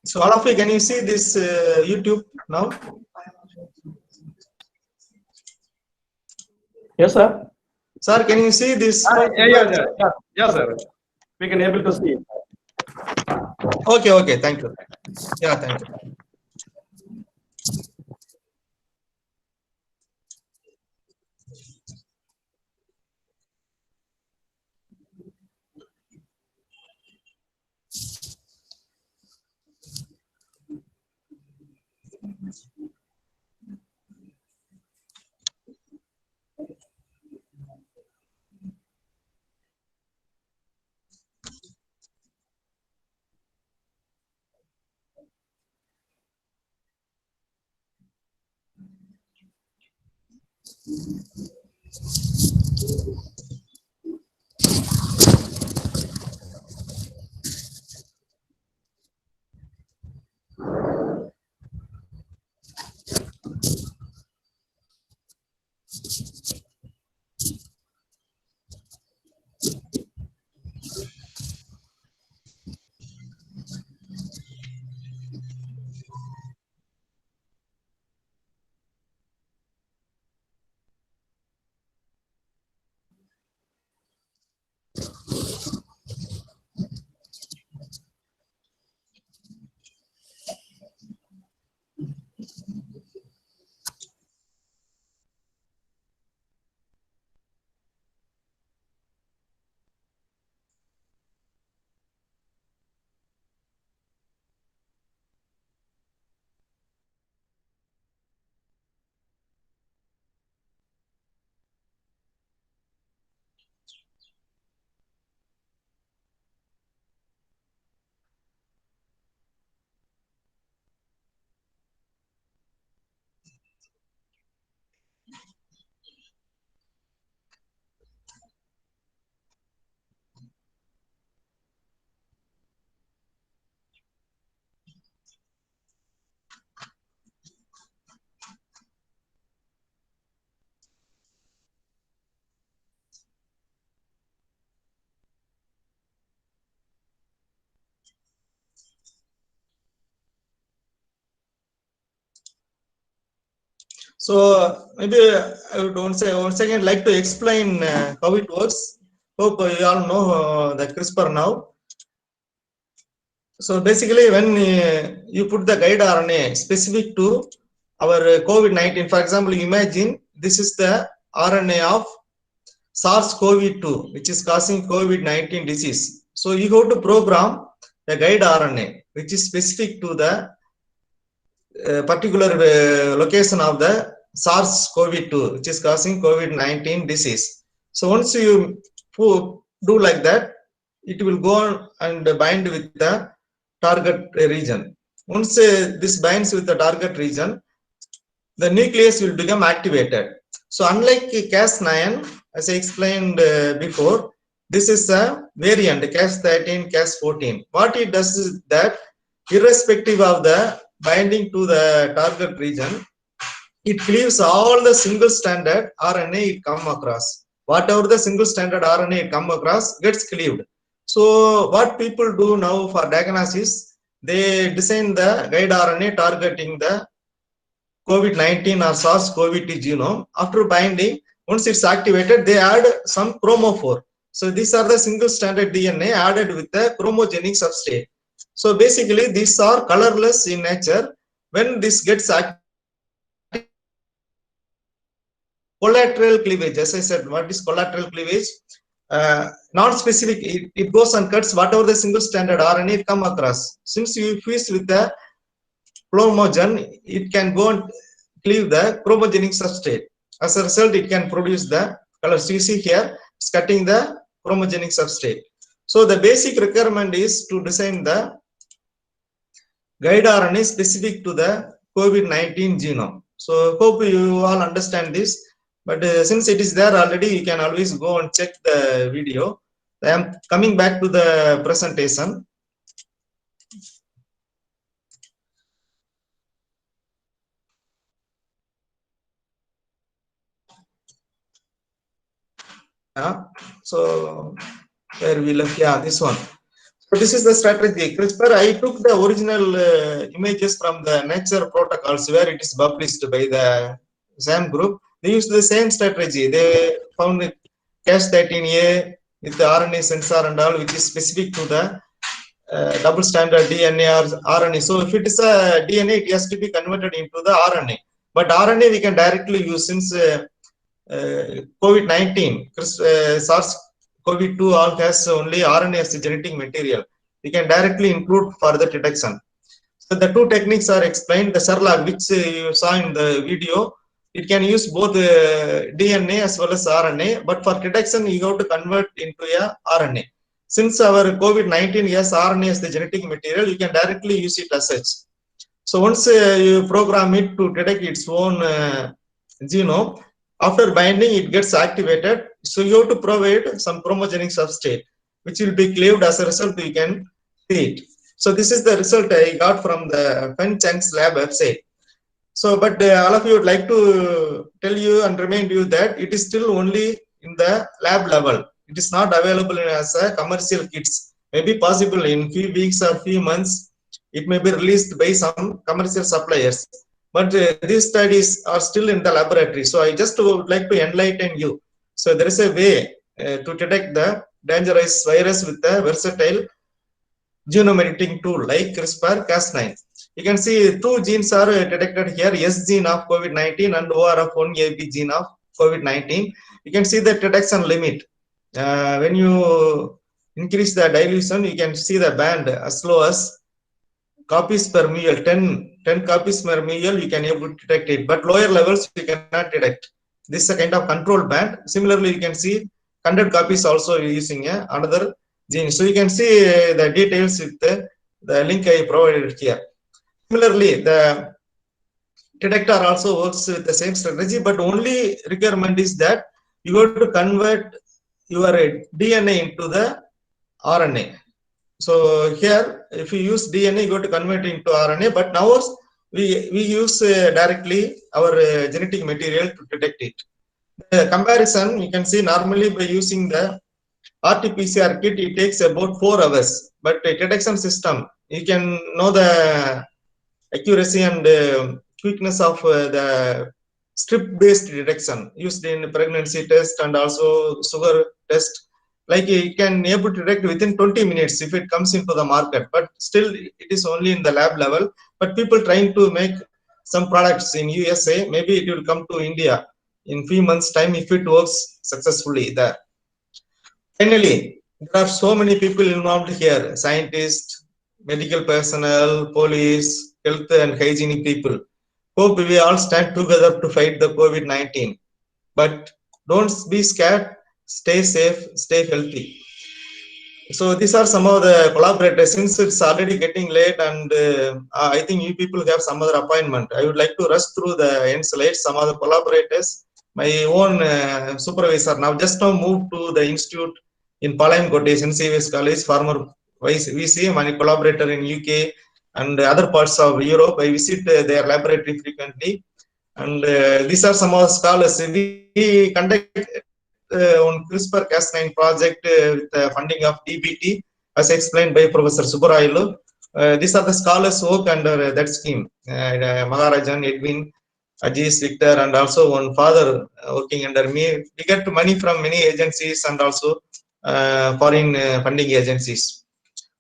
So all of you, can you see this YouTube now? Yes, sir. Sir, can you see this? Yeah, sir. We can able to see. Okay, thank you. Yeah, thank you. So maybe I would once again like to explain how it works. Hope you all know the CRISPR now. So basically, when you put the guide RNA specific to our COVID-19, for example, imagine this is the RNA of SARS-CoV-2, which is causing COVID-19 disease. So you go to program the guide RNA, which is specific to the particular location of the SARS-CoV-2, which is causing COVID-19 disease. So once you do like that, it will go and bind with the target region. Once this binds with the target region, the nucleus will become activated. So unlike Cas9, as I explained before, this is a variant, Cas13, Cas14. What it does is that irrespective of the binding to the target region, it cleaves all the single stranded RNA it come across. Whatever the single stranded RNA it come across gets cleaved. So what people do now for diagnosis, they design the guide RNA targeting the COVID-19 or SARS-CoV-2 genome. After binding, once it's activated, they add some chromophore. So these are the single stranded DNA added with the chromogenic substrate. So basically, these are colorless in nature. When this gets activated, collateral cleavage, as I said, what is collateral cleavage? Non-specific, it goes and cuts whatever the single stranded RNA come across. Since you fuse with the chromogen, it can go and cleave the chromogenic substrate. As a result, it can produce the colors. You see here, it's cutting the chromogenic substrate. So the basic requirement is to design the guide RNA specific to the COVID-19 genome. So hope you all understand this. But since it is there already, you can always go and check the video. I am coming back to the presentation. So where we left, this one. So this is the strategy. CRISPR, I took the original images from the Nature protocols where it is published by the SAM group. They used the same strategy. They found Cas13A with the RNA sensor and all, which is specific to the double stranded DNA or RNA. So if it is a DNA, it has to be converted into the RNA. But RNA we can directly use, since COVID-19, SARS-CoV-2 all has only RNA as a genetic material. We can directly include for the detection. So the two techniques are explained. The Sherlock, which you saw in the video, it can use both DNA as well as RNA, but for detection, you have to convert into a RNA. Since our COVID-19 has RNA as the genetic material, you can directly use it as such. So once you program it to detect its own genome, after binding, it gets activated. So you have to provide some chromogenic substrate, which will be cleaved. As a result, you can see it. So this is the result I got from the Fenchang's lab website. So, but all of you would like to tell you and remind you that it is still only in the lab level. It is not available as a commercial kits. Maybe possible in few weeks or few months, it may be released by some commercial suppliers. But these studies are still in the laboratory. So I just would like to enlighten you. So there is a way to detect the dangerous virus with a versatile genome editing tool like CRISPR-Cas9. You can see two genes are detected here, S gene of COVID-19 and ORF1ab gene of COVID-19. You can see the detection limit. When you increase the dilution, you can see the band as low as copies per ml, 10 copies per ml, you can able to detect it, but lower levels you cannot detect. This is a kind of control band. Similarly, you can see 100 copies also using another gene. So you can see the details with the link I provided here. Similarly, the detector also works with the same strategy, but only requirement is that you have to convert your DNA into the RNA. So here, if you use DNA, you go to convert into RNA, but now we use directly our genetic material to detect it. The comparison, you can see normally by using the RT-PCR kit, it takes about 4 hours, but the detection system, you can know the accuracy and quickness of the strip-based detection used in pregnancy test and also sugar test. Like it can able to detect within 20 minutes if it comes into the market, but still it is only in the lab level. But people trying to make some products in USA, maybe it will come to India in few months time if it works successfully there. Finally, there are so many people involved here: scientists, medical personnel, police, health and hygienic people. Hope we all stand together to fight the COVID-19. But don't be scared, stay safe, stay healthy. So these are some of the collaborators. Since it's already getting late and I think you people have some other appointment, I would like to rush through the end slides. Some of the collaborators, my own supervisor now moved to the institute in Palayamkotte, St. Xavier's College, former VC, my collaborator in UK and other parts of Europe. I visit their laboratory frequently. And these are some of the scholars. We conduct on CRISPR-Cas9 project with the funding of DBT, as explained by Professor Subbarayalu. These are the scholars who work under that scheme. Maharajan, Edwin, Ajis, Victor, and also one father working under me. We get money from many agencies and also foreign funding agencies.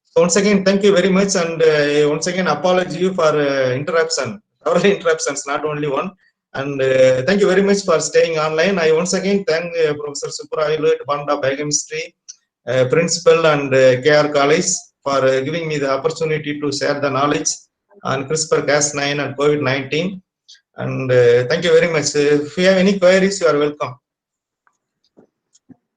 So once again, thank you very much, and once again, apology you for interruption. Several interruptions, not only one. And thank you very much for staying online. I once again thank Professor Subbarayalu, Department of Biochemistry, Principal and KR College for giving me the opportunity to share the knowledge on CRISPR-Cas9 and COVID-19. And thank you very much. If you have any queries, you are welcome.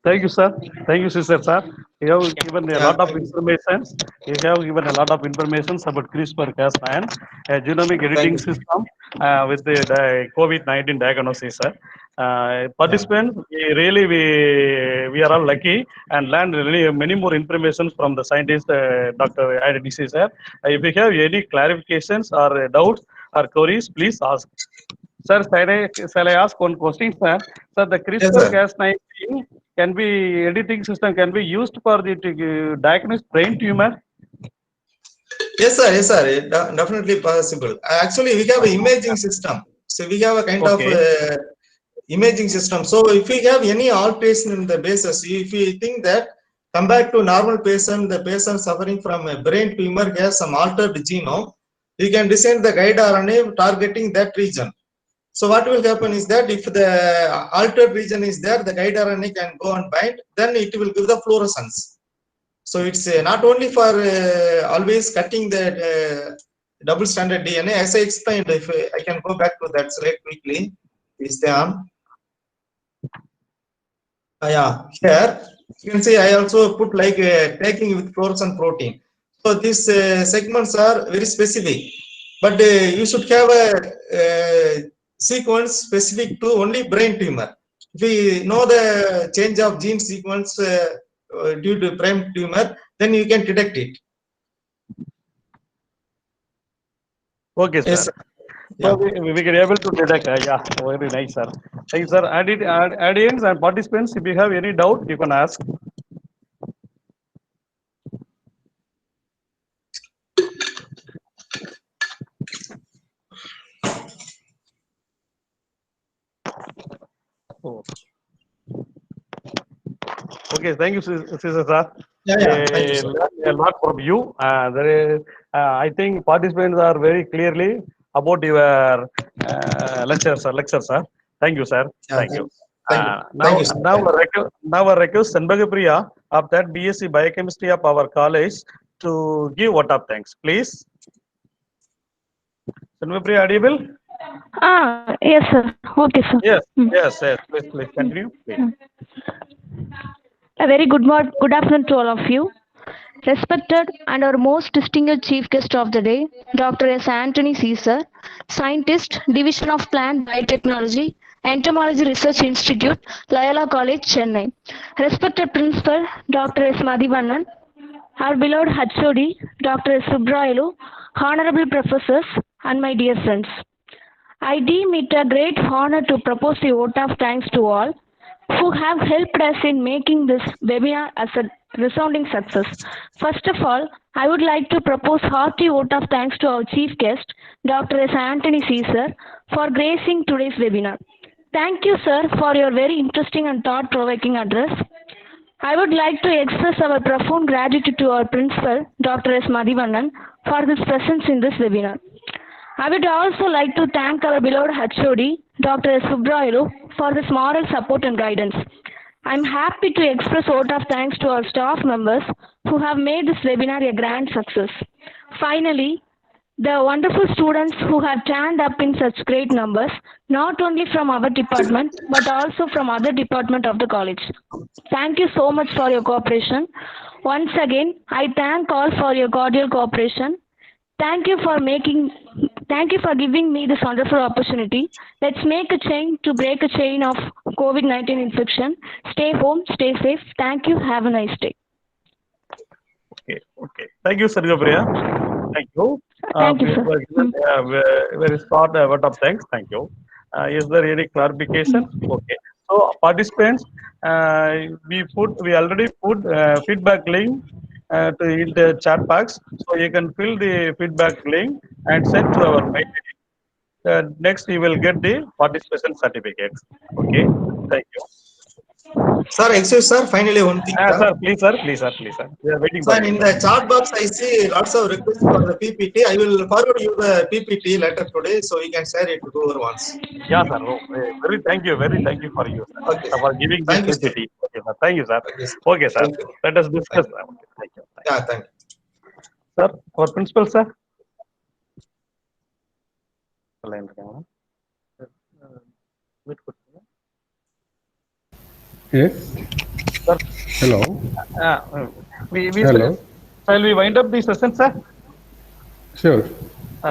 Thank you, sir. Thank you, Sister, sir. You have given a lot of information. You have given a lot of information about CRISPR-Cas9, a genomic editing system with the COVID-19 diagnosis, sir. Participants, we are all lucky and learned really many more information from the scientist, Dr. IDC, sir. If you have any clarifications or doubts or queries, please ask. Sir, shall I ask one question, sir? Sir, the CRISPR-Cas9 can be editing system can be used for the diagnose brain tumor. Yes, sir. Yes, sir. Definitely possible. Actually, we have an imaging system. So we have a kind of imaging system. So if we have any alteration in the basis, if we think that compared to normal patient, the patient suffering from a brain tumor has some altered genome, we can design the guide RNA targeting that region. So what will happen is that if the altered region is there, the guide RNA can go and bind, then it will give the fluorescence. So it's not only for always cutting the double stranded DNA, as I explained. If I can go back to that slide quickly, please stay on. Yeah, here you can see I also put like tagging with fluorescent protein. So these segments are very specific, but you should have a sequence specific to only brain tumor. If we know the change of gene sequence due to brain tumor, then you can detect it. Okay, sir. Yes, sir. So we can able to detect. Yeah, very nice, sir. Thank you, sir. Audience and participants, if you have any doubt, you can ask. Oh. Okay, thank you, Sister, sir. Thank you, sir. A lot from you. I think participants are very clearly about your lecture, sir. Thank you, sir. Thank you. Now I request Senbagi Priya of that BSc Biochemistry of our college to give vote of thanks, please. Senbagi Priya, audible? Yes, sir. Okay, sir. Yes. Please continue. Please. A very good afternoon to all of you. Respected and our most distinguished chief guest of the day, Dr. S. Anthony Caesar, scientist, Division of Plant Biotechnology, Entomology Research Institute, Loyola College, Chennai. Respected Principal, Dr. S. Madhivanan, our beloved HOD, Dr. S. Subbarayalu, Honorable Professors, and my dear friends. I deem it a great honor to propose a vote of thanks to all who have helped us in making this webinar as a resounding success. First of all, I would like to propose hearty vote of thanks to our chief guest, Dr. S. Anthony Caesar, for gracing today's webinar. Thank you, sir, for your very interesting and thought-provoking address. I would like to express our profound gratitude to our principal, Dr. S. Madhivannan, for his presence in this webinar. I would also like to thank our beloved HOD, Dr. S. Subrayulu, for his moral support and guidance. I'm happy to express vote of thanks to our staff members who have made this webinar a grand success. Finally, the wonderful students who have turned up in such great numbers, not only from our department, but also from other departments of the college. Thank you so much for your cooperation. Once again, I thank all for your cordial cooperation. Thank you for giving me this wonderful opportunity. Let's make a change to break a chain of COVID-19 infection. Stay home, stay safe. Thank you. Have a nice day. Okay. Thank you, Sergio Priya. Thank you. Thank you, sir. Very short word of thanks. Thank you. Is there any clarification? Okay. So participants, we already put feedback link in the chat box, so you can fill the feedback link and send to our mail. Next, you will get the participation certificates. Okay. Thank you. Sir, excuse sir, finally one thing. Sir, please, sir. We are waiting Sir, for you. in the chat box, I see lots of requests for the PPT. I will forward you the PPT later today, so you can share it to whoever wants. Yeah, sir. Oh, very thank you for you, sir, Okay. for giving this Thank you, sir. PPT. Okay, sir. Thank you, sir. Okay, sir. Okay, sir. Thank you. Let us discuss. Okay, thank you. Yeah, thank you. Sir, our principal, sir. Yes. Sir. Hello. Hello. Shall we wind up the session, sir? Sure.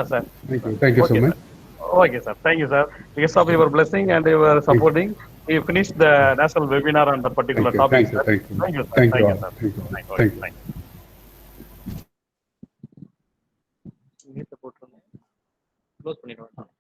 Sir. Thank you Okay, so much. Sir. Okay, sir. Thank you, sir. Because of your blessing and your supporting, we finished the national webinar on the particular topic. Thank you. Thank you, sir. Thank you. Sir. Thank you. Close பண்ணிடுவோம்.